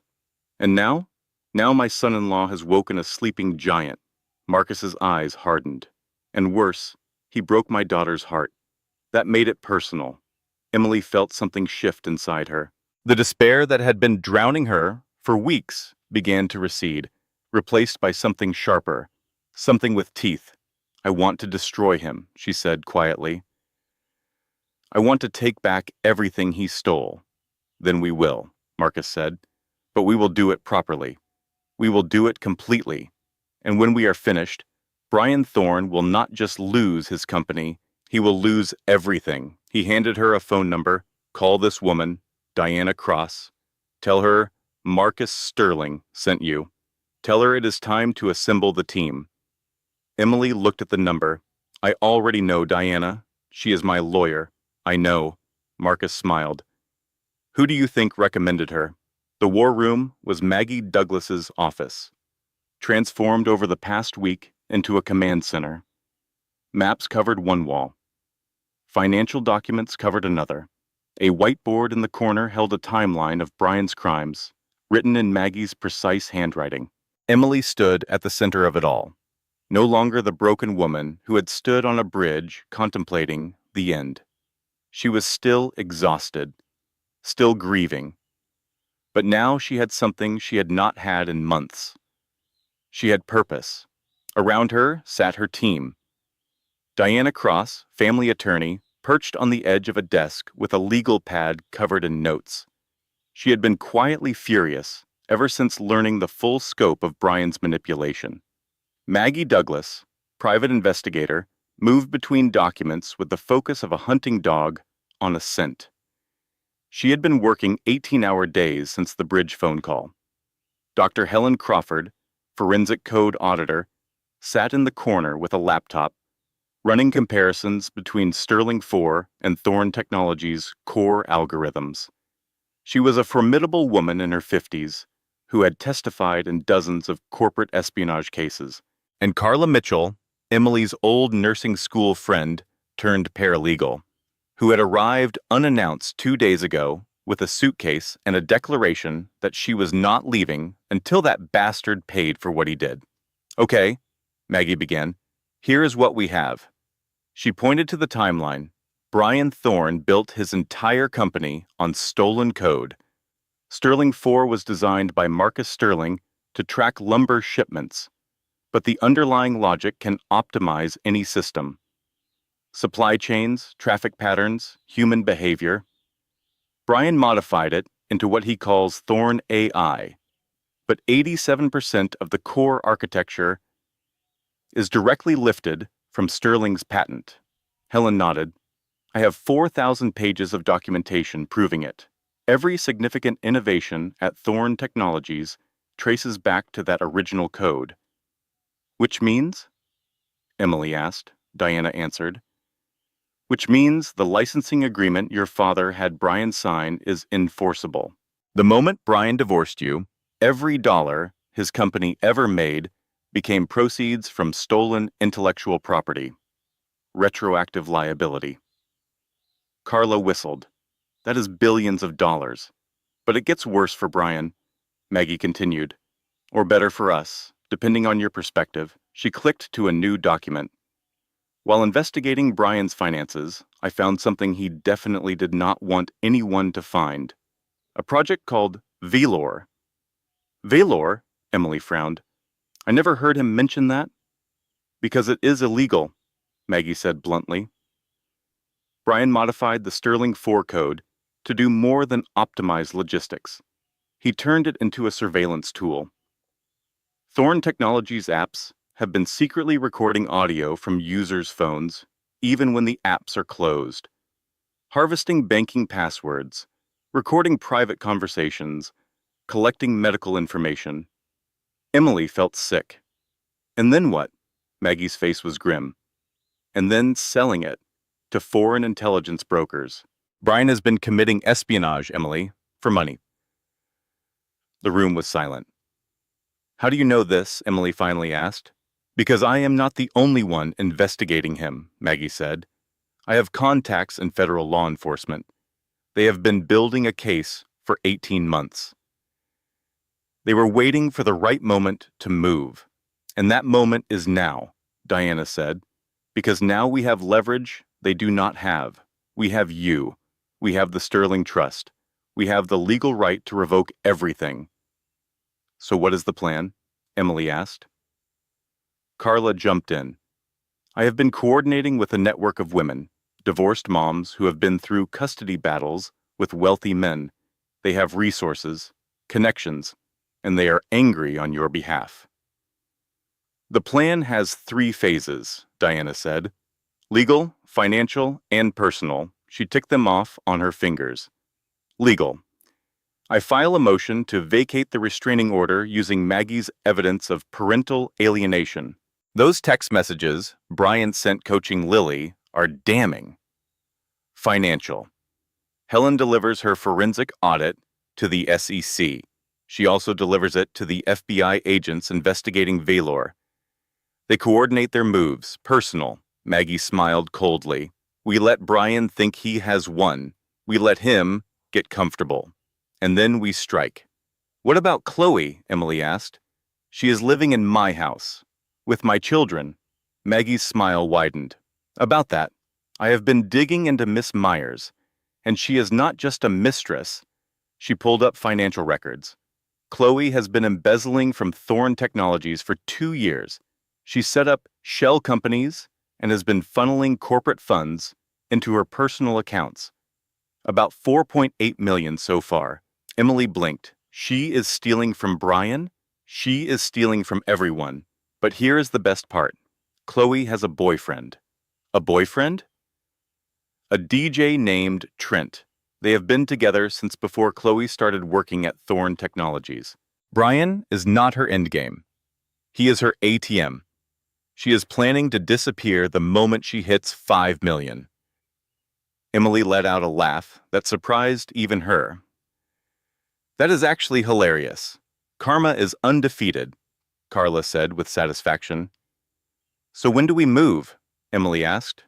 And now? Now my son-in-law has woken a sleeping giant. Marcus's eyes hardened. And worse, he broke my daughter's heart. That made it personal. Emily felt something shift inside her. The despair that had been drowning her for weeks began to recede, replaced by something sharper, something with teeth. I want to destroy him, she said quietly. I want to take back everything he stole. Then we will, Marcus said. But we will do it properly. We will do it completely. And when we are finished, Brian Thorne will not just lose his company, he will lose everything. He handed her a phone number. Call this woman, Diana Cross. Tell her Marcus Sterling sent you. Tell her it is time to assemble the team. Emily looked at the number. I already know Diana. She is my lawyer. I know. Marcus smiled. Who do you think recommended her? The war room was Maggie Douglas's office, transformed over the past week into a command center. Maps covered one wall. Financial documents covered another. A whiteboard in the corner held a timeline of Brian's crimes, written in Maggie's precise handwriting. Emily stood at the center of it all, no longer the broken woman who had stood on a bridge contemplating the end. She was still exhausted, still grieving. But now she had something she had not had in months. She had purpose. Around her sat her team. Diana Cross, family attorney, perched on the edge of a desk with a legal pad covered in notes. She had been quietly furious ever since learning the full scope of Brian's manipulation. Maggie Douglas, private investigator, moved between documents with the focus of a hunting dog on a scent. She had been working 18-hour days since the bridge phone call. Dr. Helen Crawford, forensic code auditor, sat in the corner with a laptop, running comparisons between Sterling 4 and Thorne Technologies' core algorithms. She was a formidable woman in her 50s who had testified in dozens of corporate espionage cases. And Carla Mitchell, Emily's old nursing school friend turned paralegal, who had arrived unannounced 2 days ago with a suitcase and a declaration that she was not leaving until that bastard paid for what he did. Okay, Maggie began. Here is what we have. She pointed to the timeline. Brian Thorne built his entire company on stolen code. Sterling 4 was designed by Marcus Sterling to track lumber shipments, but the underlying logic can optimize any system. Supply chains, traffic patterns, human behavior. Brian modified it into what he calls Thorne AI, but 87% of the core architecture is directly lifted from Sterling's patent. Helen nodded. I have 4,000 pages of documentation proving it. Every significant innovation at Thorne Technologies traces back to that original code. Which means? Emily asked. Diana answered. Which means the licensing agreement your father had Brian sign is enforceable. The moment Brian divorced you, every dollar his company ever made became proceeds from stolen intellectual property. Retroactive liability. Carla whistled. That is billions of dollars. But it gets worse for Brian, Maggie continued. Or better for us, depending on your perspective. She clicked to a new document. While investigating Brian's finances, I found something he definitely did not want anyone to find. A project called Velor. Velor? Emily frowned. I never heard him mention that. Because it is illegal, Maggie said bluntly. Brian modified the Sterling 4 code to do more than optimize logistics. He turned it into a surveillance tool. Thorne Technologies apps have been secretly recording audio from users' phones, even when the apps are closed. Harvesting banking passwords, recording private conversations, collecting medical information. Emily felt sick. And then what? Maggie's face was grim. And then selling it to foreign intelligence brokers. Brian has been committing espionage, Emily, for money. The room was silent. How do you know this? Emily finally asked. Because I am not the only one investigating him, Maggie said. I have contacts in federal law enforcement. They have been building a case for 18 months. They were waiting for the right moment to move. And that moment is now, Diana said. Because now we have leverage they do not have. We have you. We have the Sterling Trust. We have the legal right to revoke everything. So what is the plan? Emily asked. Carla jumped in. I have been coordinating with a network of women, divorced moms who have been through custody battles with wealthy men. They have resources, connections, and they are angry on your behalf. The plan has 3 phases, Diana said. Legal, financial, and personal. She ticked them off on her fingers. Legal. I file a motion to vacate the restraining order using Maggie's evidence of parental alienation. Those text messages Brian sent coaching Lily are damning. Financial. Helen delivers her forensic audit to the SEC. She also delivers it to the FBI agents investigating Valor. They coordinate their moves. Personal. Maggie smiled coldly. We let Brian think he has won. We let him get comfortable. And then we strike. What about Chloe? Emily asked. She is living in my house. With my children. Maggie's smile widened. About that, I have been digging into Miss Myers, and she is not just a mistress. She pulled up financial records. Chloe has been embezzling from Thorn Technologies for 2 years. She set up shell companies and has been funneling corporate funds into her personal accounts. About $4.8 million so far. Emily blinked. She is stealing from Brian? She is stealing from everyone. But here is the best part. Chloe has a boyfriend. A boyfriend? A DJ named Trent. They have been together since before Chloe started working at Thorn Technologies. Brian is not her endgame. He is her ATM. She is planning to disappear the moment she hits 5 million. Emily let out a laugh that surprised even her. That is actually hilarious. Karma is undefeated, Carla said with satisfaction. So when do we move? Emily asked.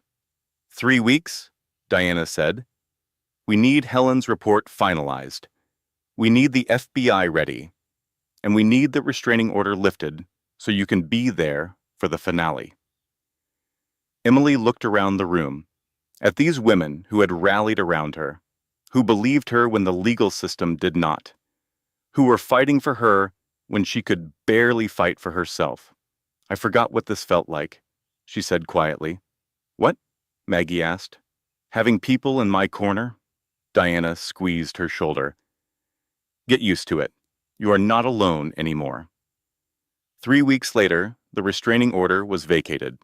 3 weeks, Diana said. We need Helen's report finalized. We need the FBI ready. And we need the restraining order lifted so you can be there for the finale. Emily looked around the room, at these women who had rallied around her, who believed her when the legal system did not, who were fighting for her when she could barely fight for herself. I forgot what this felt like, she said quietly. What? Maggie asked. Having people in my corner? Diana squeezed her shoulder. Get used to it. You are not alone anymore. 3 weeks later, the restraining order was vacated.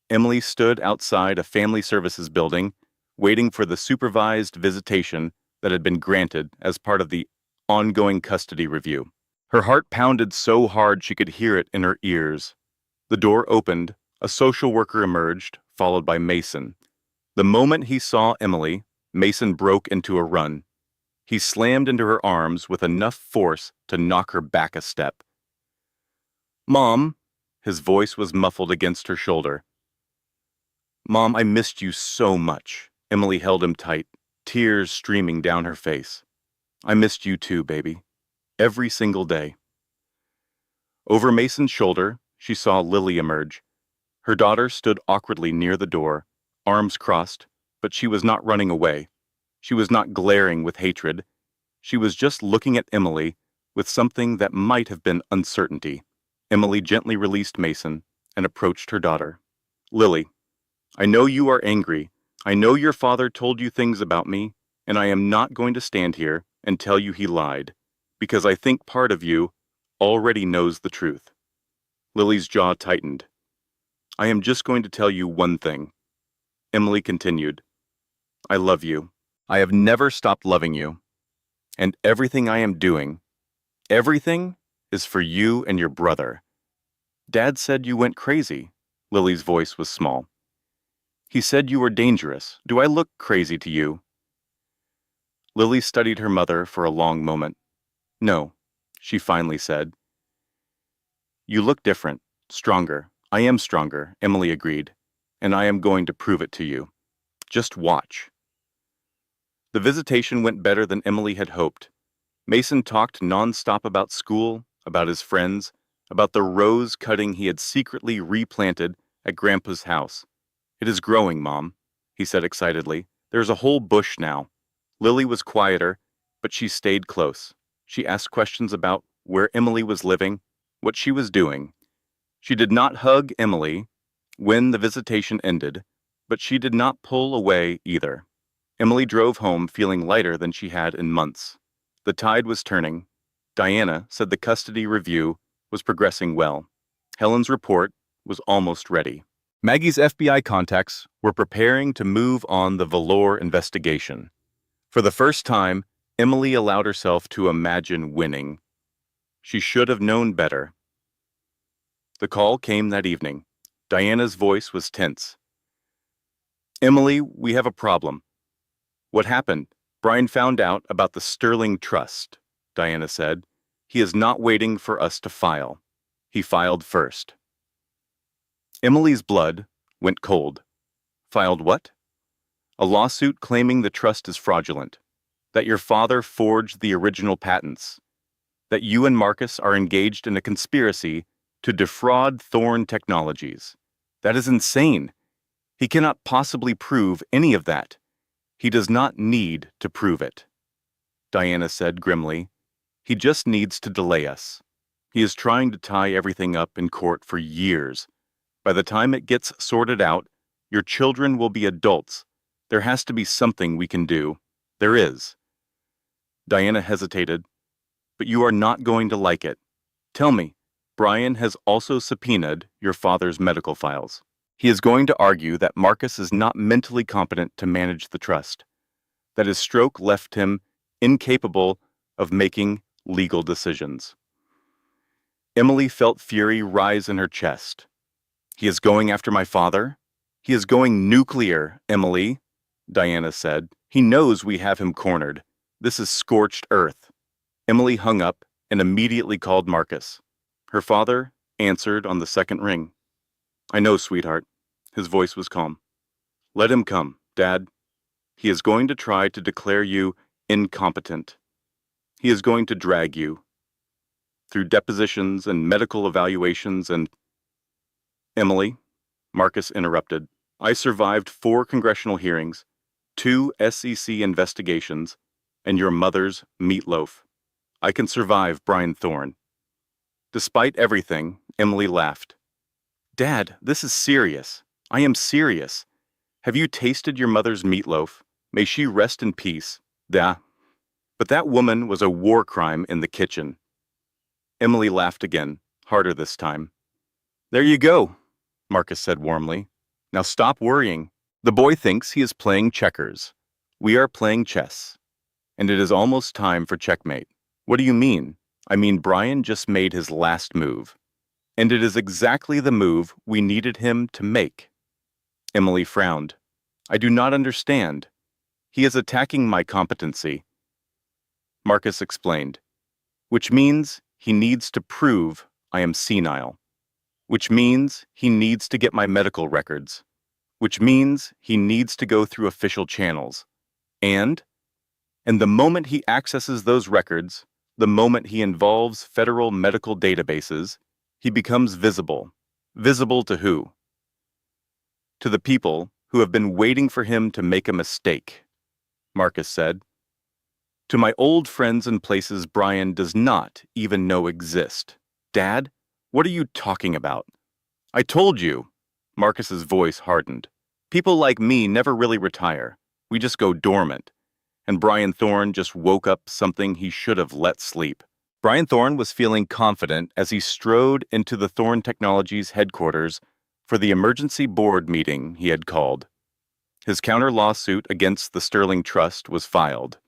Emily stood outside a family services building, waiting for the supervised visitation that had been granted as part of the ongoing custody review. Her heart pounded so hard she could hear it in her ears. The door opened, a social worker emerged, followed by Mason. The moment he saw Emily, Mason broke into a run. He slammed into her arms with enough force to knock her back a step. Mom, his voice was muffled against her shoulder. Mom, I missed you so much. Emily held him tight, tears streaming down her face. I missed you too, baby. Every single day. Over Mason's shoulder, she saw Lily emerge. Her daughter stood awkwardly near the door, arms crossed, but she was not running away. She was not glaring with hatred. She was just looking at Emily with something that might have been uncertainty. Emily gently released Mason and approached her daughter. Lily, I know you are angry. I know your father told you things about me, and I am not going to stand here and tell you he lied, because I think part of you already knows the truth. Lily's jaw tightened. I am just going to tell you one thing. Emily continued. I love you. I have never stopped loving you. And everything I am doing, everything is for you and your brother. Dad said you went crazy. Lily's voice was small. He said you were dangerous. Do I look crazy to you? Lily studied her mother for a long moment. No, she finally said. You look different, stronger. I am stronger, Emily agreed, and I am going to prove it to you. Just watch. The visitation went better than Emily had hoped. Mason talked nonstop about school, about his friends, about the rose cutting he had secretly replanted at Grandpa's house. It is growing, Mom, he said excitedly. There's a whole bush now. Lily was quieter, but she stayed close. She asked questions about where Emily was living, what she was doing. She did not hug Emily when the visitation ended, but she did not pull away either. Emily drove home feeling lighter than she had in months. The tide was turning. Diana said the custody review was progressing well. Helen's report was almost ready. Maggie's FBI contacts were preparing to move on the Valor investigation. For the first time, Emily allowed herself to imagine winning. She should have known better. The call came that evening. Diana's voice was tense. Emily, we have a problem. What happened? Brian found out about the Sterling Trust, Diana said. He is not waiting for us to file. He filed first. Emily's blood went cold. Filed what? A lawsuit claiming the trust is fraudulent, that your father forged the original patents, that you and Marcus are engaged in a conspiracy to defraud Thorne Technologies. That is insane. He cannot possibly prove any of that. He does not need to prove it. Diana said grimly. He just needs to delay us. He is trying to tie everything up in court for years. By the time it gets sorted out, your children will be adults. There has to be something we can do. There is. Diana hesitated. But you are not going to like it. Tell me, Brian has also subpoenaed your father's medical files. He is going to argue that Marcus is not mentally competent to manage the trust, that his stroke left him incapable of making legal decisions. Emily felt fury rise in her chest. He is going after my father? He is going nuclear, Emily, Diana said. He knows we have him cornered. This is scorched earth. Emily hung up and immediately called Marcus. Her father answered on the second ring. I know, sweetheart. His voice was calm. Let him come, Dad. He is going to try to declare you incompetent. He is going to drag you through depositions and medical evaluations and... Emily, Marcus interrupted. I survived 4 congressional hearings, 2 SEC investigations, and your mother's meatloaf. I can survive Brian Thorne. Despite everything, Emily laughed. Dad, this is serious. I am serious. Have you tasted your mother's meatloaf? May she rest in peace. Da. But that woman was a war crime in the kitchen. Emily laughed again, harder this time. There you go, Marcus said warmly. Now stop worrying. The boy thinks he is playing checkers. We are playing chess. And it is almost time for checkmate. What do you mean? I mean, Brian just made his last move. And it is exactly the move we needed him to make. Emily frowned. I do not understand. He is attacking my competency. Marcus explained. Which means he needs to prove I am senile. Which means he needs to get my medical records. Which means he needs to go through official channels. And the moment he accesses those records, the moment he involves federal medical databases, he becomes visible. Visible to who? To the people who have been waiting for him to make a mistake, Marcus said. To my old friends in places Brian does not even know exist. Dad, what are you talking about? I told you. Marcus's voice hardened. People like me never really retire. We just go dormant. And Brian Thorne just woke up something he should have let sleep. Brian Thorne was feeling confident as he strode into the Thorne Technologies headquarters for the emergency board meeting he had called. His counter lawsuit against the Sterling Trust was filed.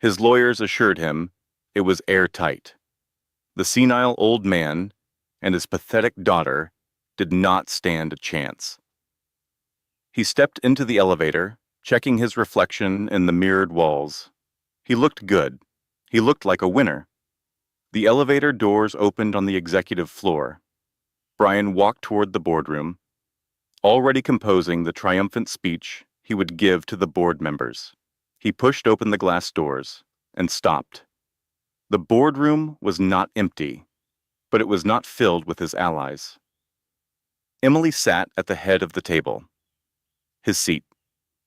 His lawyers assured him it was airtight. The senile old man and his pathetic daughter did not stand a chance. He stepped into the elevator, checking his reflection in the mirrored walls. He looked good. He looked like a winner. The elevator doors opened on the executive floor. Brian walked toward the boardroom, already composing the triumphant speech he would give to the board members. He pushed open the glass doors and stopped. The boardroom was not empty, but it was not filled with his allies. Emily sat at the head of the table. His seat.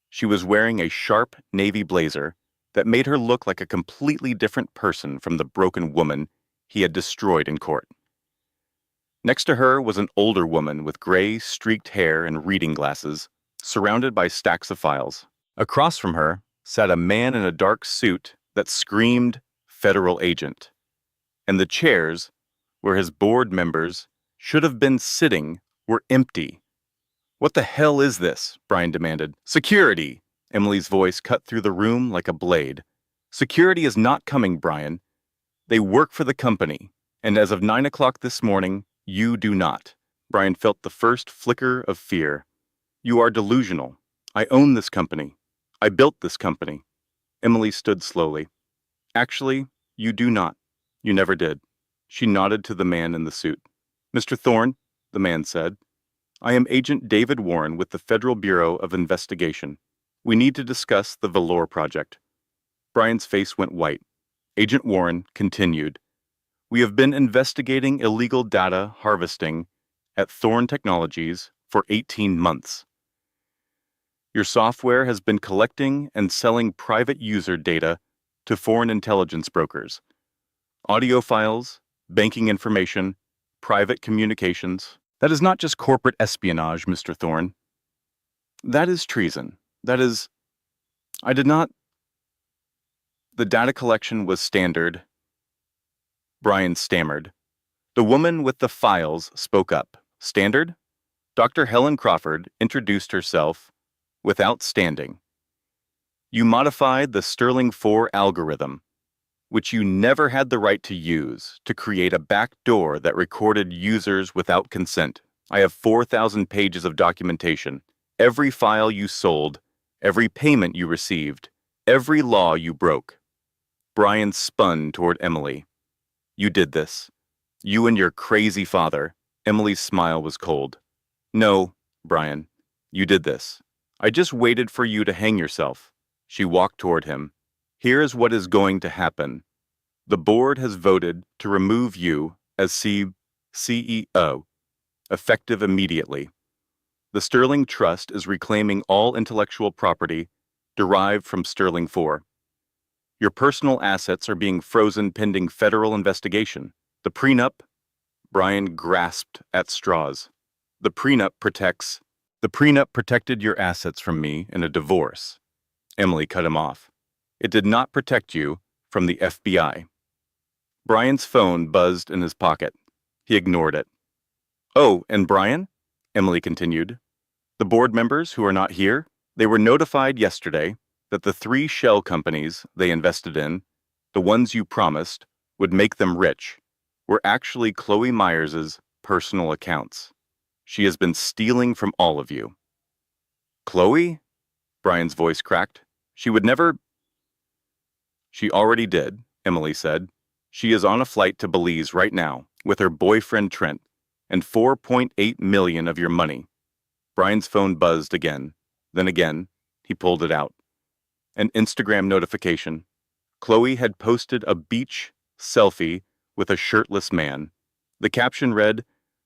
She was wearing a sharp navy blazer that made her look like a completely different person from the broken woman he had destroyed in court. Next to her was an older woman with gray, streaked hair and reading glasses, surrounded by stacks of files. Across from her sat a man in a dark suit that screamed federal agent. And the chairs, where his board members should have been sitting, were empty. "What the hell is this?" Brian demanded. "Security!" Emily's voice cut through the room like a blade. "Security is not coming, Brian. They work for the company, and as of 9 o'clock this morning, you do not." Brian felt the first flicker of fear. "You are delusional. I own this company. I built this company." Emily stood slowly. "Actually, you do not. You never did." She nodded to the man in the suit. "Mr. Thorne," the man said, "I am Agent David Warren with the Federal Bureau of Investigation. We need to discuss the Valor Project." Brian's face went white. Agent Warren continued, "We have been investigating illegal data harvesting at Thorne Technologies for 18 months. Your software has been collecting and selling private user data to foreign intelligence brokers. Audio files, banking information, private communications. That is not just corporate espionage, Mr. Thorne. That is treason. That is... I did not... The data collection was standard." Brian stammered. The woman with the files spoke up. "Standard?" Dr. Helen Crawford introduced herself without standing. "You modified the Sterling 4 algorithm, which you never had the right to use, to create a backdoor that recorded users without consent. I have 4,000 pages of documentation. Every file you sold, every payment you received, every law you broke." Brian spun toward Emily. "You did this. You and your crazy father." Emily's smile was cold. "No, Brian, you did this. I just waited for you to hang yourself." She walked toward him. "Here is what is going to happen. The board has voted to remove you as CEO, effective immediately. The Sterling Trust is reclaiming all intellectual property derived from Sterling 4. Your personal assets are being frozen pending federal investigation. The prenup..." Brian grasped at straws. The prenup protected your assets from me in a divorce." Emily cut him off. "It did not protect you from the FBI." Brian's phone buzzed in his pocket. He ignored it. "Oh, and Brian," Emily continued, "the board members who are not here, they were notified yesterday that the 3 shell companies they invested in, the ones you promised would make them rich, were actually Chloe Myers's personal accounts. She has been stealing from all of you." "Chloe?" Brian's voice cracked. "She would never..." "She already did," Emily said. "She is on a flight to Belize right now with her boyfriend Trent and 4.8 million of your money." Brian's phone buzzed again. Then again, he pulled it out. An Instagram notification. Chloe had posted a beach selfie with a shirtless man. The caption read,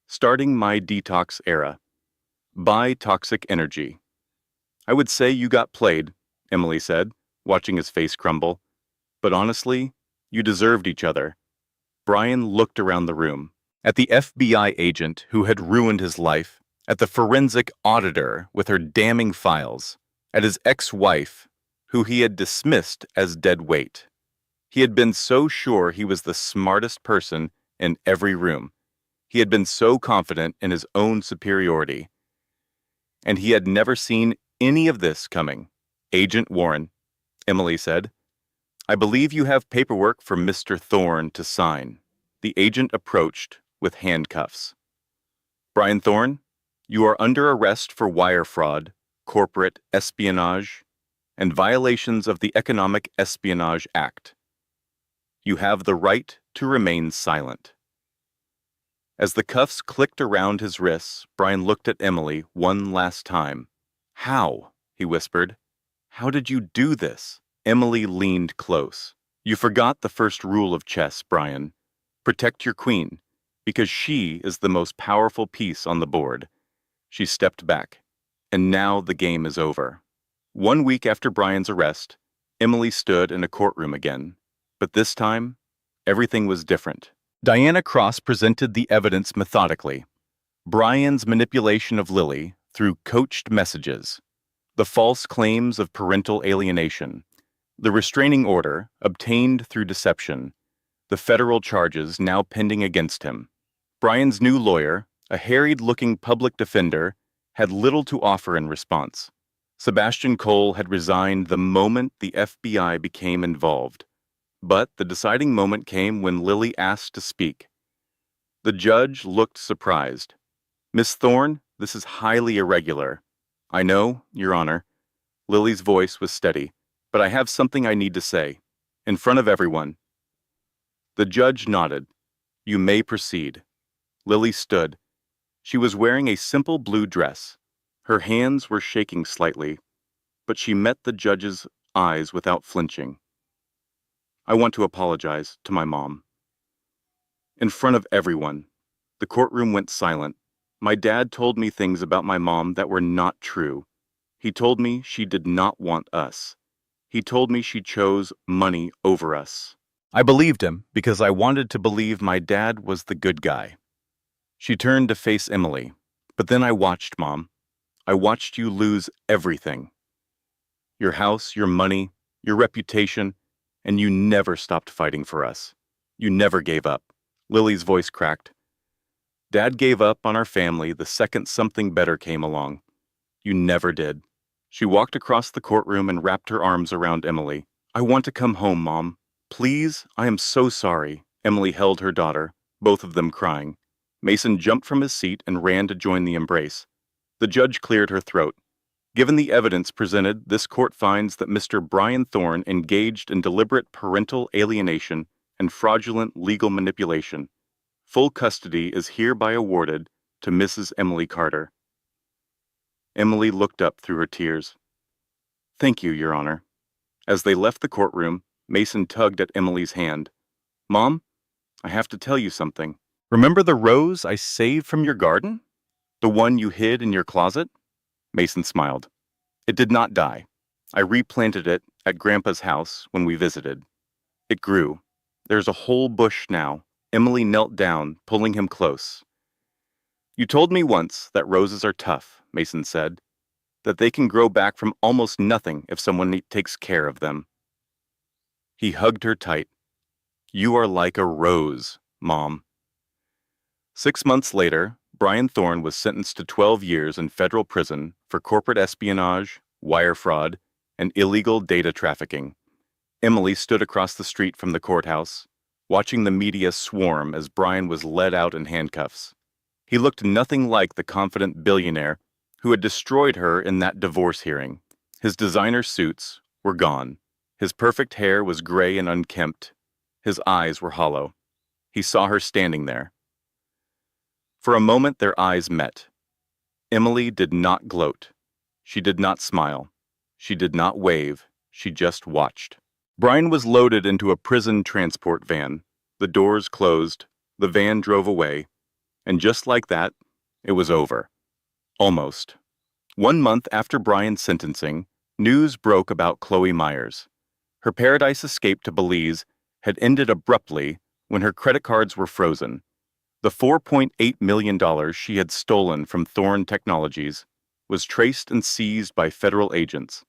"Starting my detox era. Buy toxic energy." "I would say you got played," Emily said, watching his face crumble. "But honestly, you deserved each other." Brian looked around the room. At the FBI agent who had ruined his life, at the forensic auditor with her damning files, at his ex-wife, who he had dismissed as dead weight. He had been so sure he was the smartest person in every room. He had been so confident in his own superiority. And he had never seen any of this coming. "Agent Warren," Emily said, I believe you have paperwork for Mr. Thorne to sign. The agent approached with handcuffs. Brian Thorne, you are under arrest for wire fraud, corporate espionage, and violations of the Economic Espionage Act. You have the right to remain silent. As the cuffs clicked around his wrists, Brian looked at Emily one last time. How? He whispered. How did you do this? Emily leaned close. You forgot the first rule of chess, Brian. Protect your queen, because she is the most powerful piece on the board. She stepped back. And now the game is over. 1 week after Brian's arrest, Emily stood in a courtroom again. But this time, everything was different. Diana Cross presented the evidence methodically. Brian's manipulation of Lily through coached messages, the false claims of parental alienation, the restraining order obtained through deception, the federal charges now pending against him. Brian's new lawyer, a harried-looking public defender, had little to offer in response. Sebastian Cole had resigned the moment the FBI became involved. But the deciding moment came when Lily asked to speak. The judge looked surprised. Miss Thorne, this is highly irregular. I know, Your Honor. Lily's voice was steady. But I have something I need to say. In front of everyone. The judge nodded. You may proceed. Lily stood. She was wearing a simple blue dress. Her hands were shaking slightly, but she met the judge's eyes without flinching. I want to apologize to my mom. In front of everyone, the courtroom went silent. My dad told me things about my mom that were not true. He told me she did not want us. He told me she chose money over us. I believed him because I wanted to believe my dad was the good guy. She turned to face Emily. But then I watched, Mom. I watched you lose everything. Your house, your money, your reputation, and you never stopped fighting for us. You never gave up. Lily's voice cracked. Dad gave up on our family the second something better came along. You never did. She walked across the courtroom and wrapped her arms around Emily. I want to come home, Mom. Please, I am so sorry. Emily held her daughter, both of them crying. Mason jumped from his seat and ran to join the embrace. The judge cleared her throat. Given the evidence presented, this court finds that Mr. Brian Thorne engaged in deliberate parental alienation and fraudulent legal manipulation. Full custody is hereby awarded to Mrs. Emily Carter. Emily looked up through her tears. Thank you, Your Honor. As they left the courtroom, Mason tugged at Emily's hand. Mom, I have to tell you something. Remember the rose I saved from your garden? The one you hid in your closet? Mason smiled. It did not die. I replanted it at Grandpa's house when we visited. It grew. There's a whole bush now. Emily knelt down, pulling him close. You told me once that roses are tough, Mason said, that they can grow back from almost nothing if someone takes care of them. He hugged her tight. You are like a rose, Mom. 6 months later, Brian Thorne was sentenced to 12 years in federal prison for corporate espionage, wire fraud, and illegal data trafficking. Emily stood across the street from the courthouse, watching the media swarm as Brian was led out in handcuffs. He looked nothing like the confident billionaire who had destroyed her in that divorce hearing. His designer suits were gone. His perfect hair was gray and unkempt. His eyes were hollow. He saw her standing there. For a moment their eyes met. Emily did not gloat. She did not smile. She did not wave. She just watched. Brian was loaded into a prison transport van. The doors closed. The van drove away. And just like that, it was over. Almost. 1 month after Brian's sentencing, news broke about Chloe Myers. Her paradise escape to Belize had ended abruptly when her credit cards were frozen. The $4.8 million she had stolen from Thorne Technologies was traced and seized by federal agents.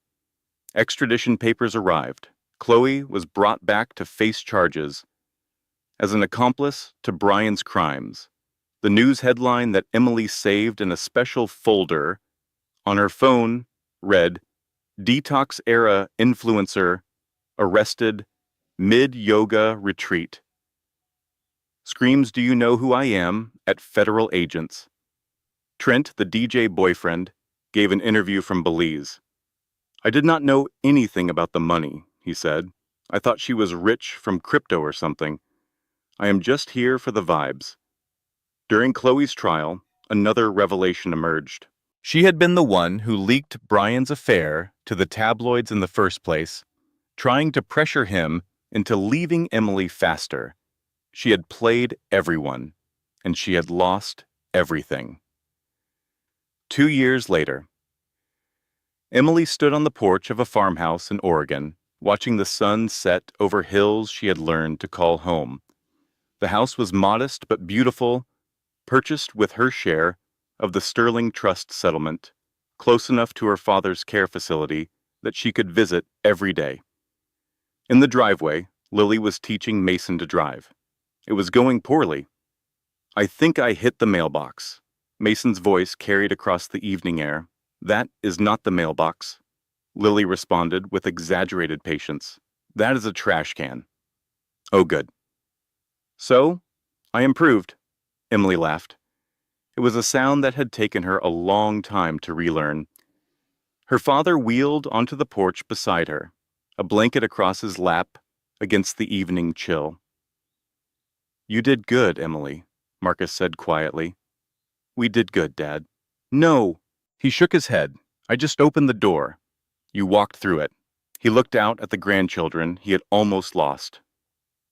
Extradition papers arrived. Chloe was brought back to face charges as an accomplice to Brian's crimes. The news headline that Emily saved in a special folder on her phone read, Detox-era influencer arrested Mid-yoga retreat. Screams, "Do you know who I am?" at federal agents. Trent, the DJ boyfriend, gave an interview from Belize. "I did not know anything about the money," he said. "I thought she was rich from crypto or something. I am just here for the vibes." During Chloe's trial, another revelation emerged. She had been the one who leaked Brian's affair to the tabloids in the first place, trying to pressure him into leaving Emily faster. She had played everyone, and she had lost everything. 2 years later, Emily stood on the porch of a farmhouse in Oregon, watching the sun set over hills she had learned to call home. The house was modest but beautiful, purchased with her share of the Sterling Trust settlement, close enough to her father's care facility that she could visit every day. In the driveway, Lily was teaching Mason to drive. It was going poorly. "I think I hit the mailbox." Mason's voice carried across the evening air. "That is not the mailbox," Lily responded with exaggerated patience. "That is a trash can." "Oh, good." "So, I improved," Emily laughed. It was a sound that had taken her a long time to relearn. Her father wheeled onto the porch beside her, a blanket across his lap against the evening chill. "You did good, Emily," Marcus said quietly. "We did good, Dad." "No!" He shook his head. "I just opened the door. You walked through it." He looked out at the grandchildren he had almost lost.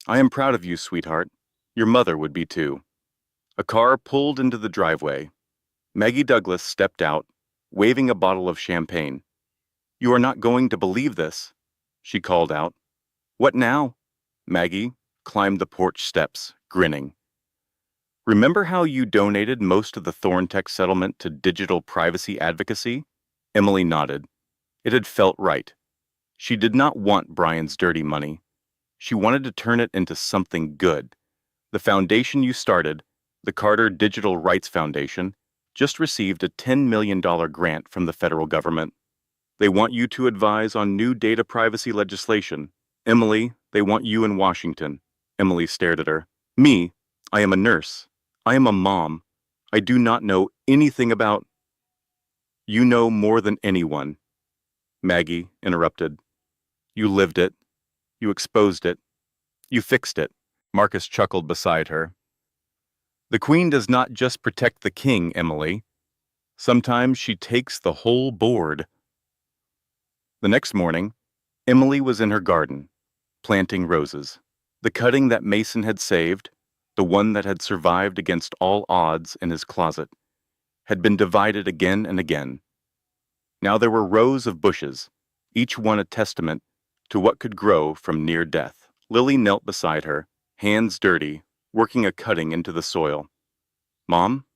"I am proud of you, sweetheart. Your mother would be too." A car pulled into the driveway. Maggie Douglas stepped out, waving a bottle of champagne. "You are not going to believe this," she called out. "What now?" Maggie climbed the porch steps, grinning. "Remember how you donated most of the Thorntech settlement to digital privacy advocacy?" Emily nodded. It had felt right. She did not want Brian's dirty money. She wanted to turn it into something good. The foundation you started, the Carter Digital Rights Foundation, just received a $10 million grant from the federal government. They want you to advise on new data privacy legislation. Emily, they want you in Washington. Emily stared at her. "Me, I am a nurse. I am a mom. I do not know anything about—" "You know more than anyone," Maggie interrupted. "You lived it. You exposed it. You fixed it." Marcus chuckled beside her. "The Queen does not just protect the king, Emily. Sometimes she takes the whole board." The next morning, Emily was in her garden, planting roses. The cutting that Mason had saved, the one that had survived against all odds in his closet, had been divided again and again. Now there were rows of bushes, each one a testament to what could grow from near death. Lily knelt beside her, hands dirty, working a cutting into the soil. "Mom,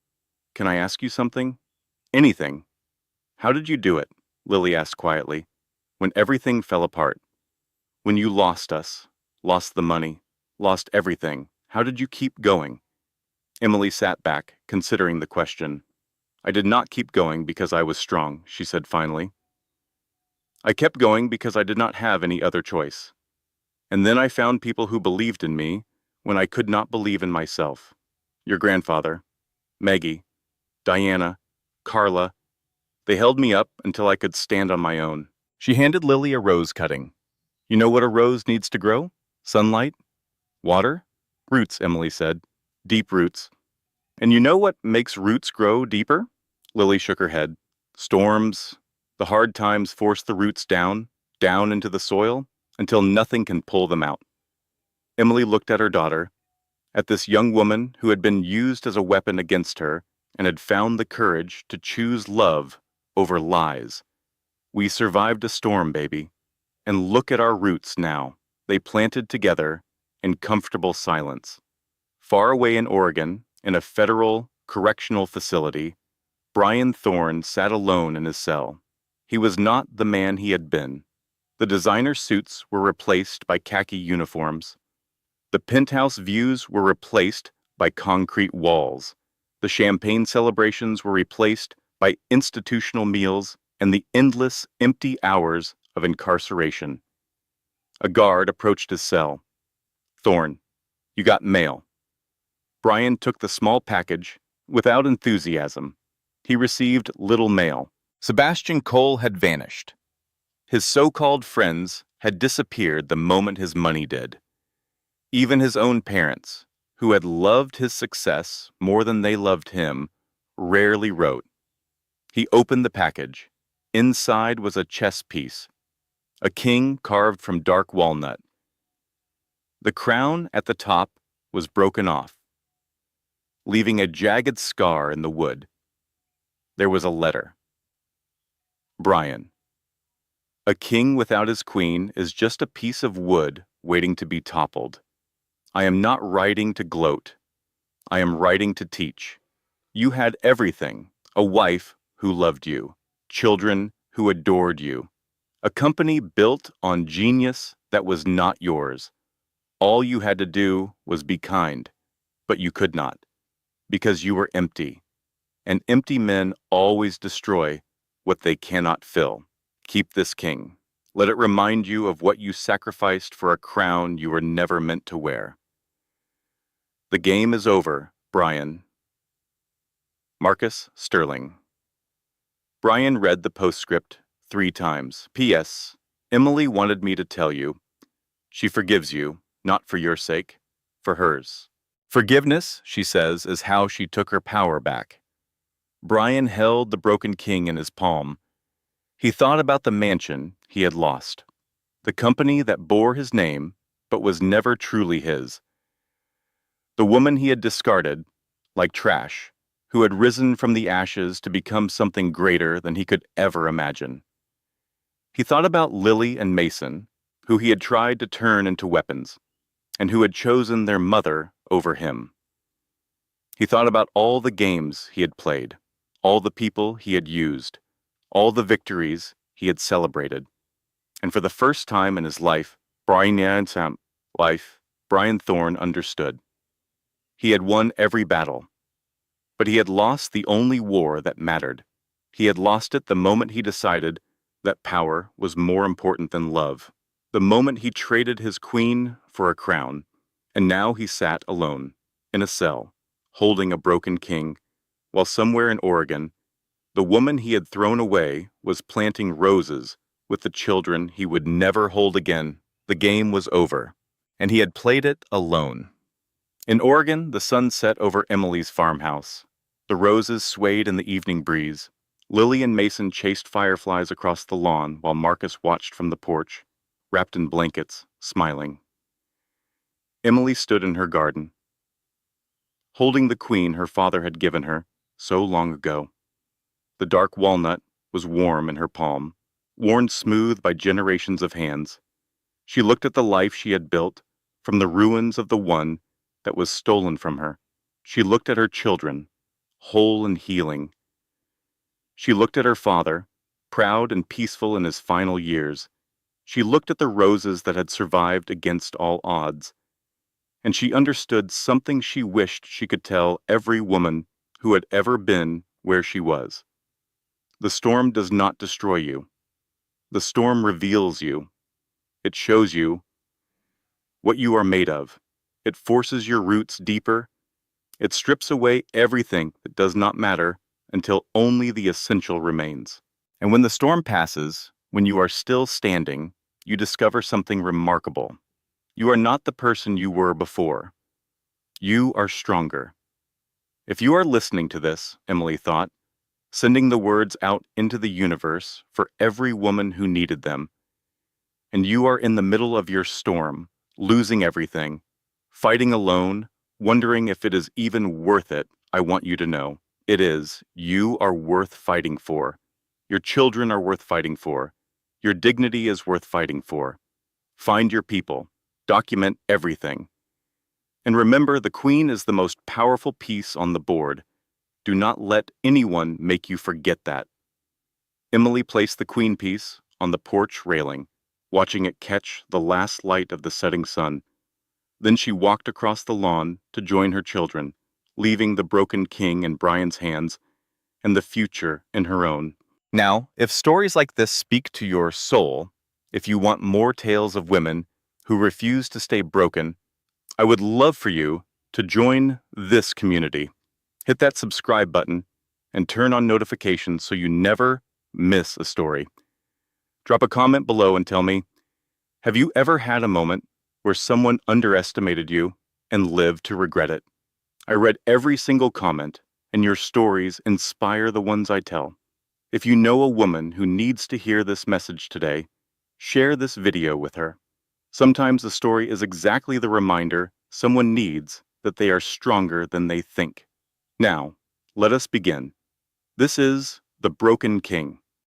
can I ask you something?" "Anything." "How did you do it?" Lily asked quietly. "When everything fell apart. When you lost us, lost the money, lost everything, how did you keep going?" Emily sat back, considering the question. "I did not keep going because I was strong," she said finally. "I kept going because I did not have any other choice. And then I found people who believed in me when I could not believe in myself. Your grandfather, Maggie, Diana, Carla, they held me up until I could stand on my own." She handed Lily a rose cutting. "You know what a rose needs to grow? Sunlight? Water? Roots," Emily said. "Deep roots." "And you know what makes roots grow deeper?" Lily shook her head. "Storms. The hard times force the roots down, down into the soil, until nothing can pull them out." Emily looked at her daughter, at this young woman who had been used as a weapon against her and had found the courage to choose love over lies. "We survived a storm, baby. And look at our roots now." They planted together in comfortable silence. Far away in Oregon, in a federal correctional facility, Brian Thorne sat alone in his cell. He was not the man he had been. The designer suits were replaced by khaki uniforms. The penthouse views were replaced by concrete walls. The champagne celebrations were replaced by institutional meals and the endless, empty hours of incarceration. A guard approached his cell. Thorne, you got mail. Brian took the small package without enthusiasm. He received little mail. Sebastian Cole had vanished. His so-called friends had disappeared the moment his money did. Even his own parents, who had loved his success more than they loved him, rarely wrote. He opened the package. Inside was a chess piece, a king carved from dark walnut. The crown at the top was broken off, leaving a jagged scar in the wood. There was a letter. Brian. A king without his queen is just a piece of wood waiting to be toppled. I am not writing to gloat. I am writing to teach. You had everything, a wife who loved you, children who adored you, a company built on genius that was not yours. All you had to do was be kind, but you could not, because you were empty, and empty men always destroy what they cannot fill. Keep this king. Let it remind you of what you sacrificed for a crown you were never meant to wear. The game is over, Brian. Marcus Sterling. Brian read the postscript 3 times. P.S. Emily wanted me to tell you. She forgives you, not for your sake, for hers. Forgiveness, she says, is how she took her power back. Brian held the broken king in his palm. He thought about the mansion he had lost, the company that bore his name but was never truly his, the woman he had discarded, like trash, who had risen from the ashes to become something greater than he could ever imagine. He thought about Lily and Mason, who he had tried to turn into weapons, and who had chosen their mother over him. He thought about all the games he had played, all the people he had used, all the victories he had celebrated. And for the first time in his life, Brian Thorne understood. He had won every battle, but he had lost the only war that mattered. He had lost it the moment he decided that power was more important than love, the moment he traded his queen for a crown, and now he sat alone, in a cell, holding a broken king, while somewhere in Oregon, the woman he had thrown away was planting roses with the children he would never hold again. The game was over, and he had played it alone. In Oregon, the sun set over Emily's farmhouse. The roses swayed in the evening breeze. Lily and Mason chased fireflies across the lawn while Marcus watched from the porch, wrapped in blankets, smiling. Emily stood in her garden, holding the queen her father had given her so long ago. The dark walnut was warm in her palm, worn smooth by generations of hands. She looked at the life she had built from the ruins of the one that was stolen from her. She looked at her children, whole and healing. She looked at her father, proud and peaceful in his final years. She looked at the roses that had survived against all odds. And she understood something she wished she could tell every woman who had ever been where she was. The storm does not destroy you. The storm reveals you. It shows you what you are made of. It forces your roots deeper. It strips away everything that does not matter until only the essential remains. And when the storm passes, when you are still standing, you discover something remarkable. You are not the person you were before. You are stronger. If you are listening to this, Emily thought, sending the words out into the universe for every woman who needed them, and you are in the middle of your storm, losing everything, fighting alone, wondering if it is even worth it, I want you to know, it is. You are worth fighting for. Your children are worth fighting for. Your dignity is worth fighting for. Find your people. Document everything. And remember, the queen is the most powerful piece on the board. Do not let anyone make you forget that. Emily placed the queen piece on the porch railing, watching it catch the last light of the setting sun. Then she walked across the lawn to join her children, leaving the broken king in Brian's hands and the future in her own. Now, if stories like this speak to your soul, if you want more tales of women who refuse to stay broken, I would love for you to join this community. Hit that subscribe button and turn on notifications so you never miss a story. Drop a comment below and tell me, have you ever had a moment where someone underestimated you and lived to regret it? I read every single comment, and your stories inspire the ones I tell. If you know a woman who needs to hear this message today, share this video with her. Sometimes the story is exactly the reminder someone needs that they are stronger than they think. Now, let us begin. This is The Broken King,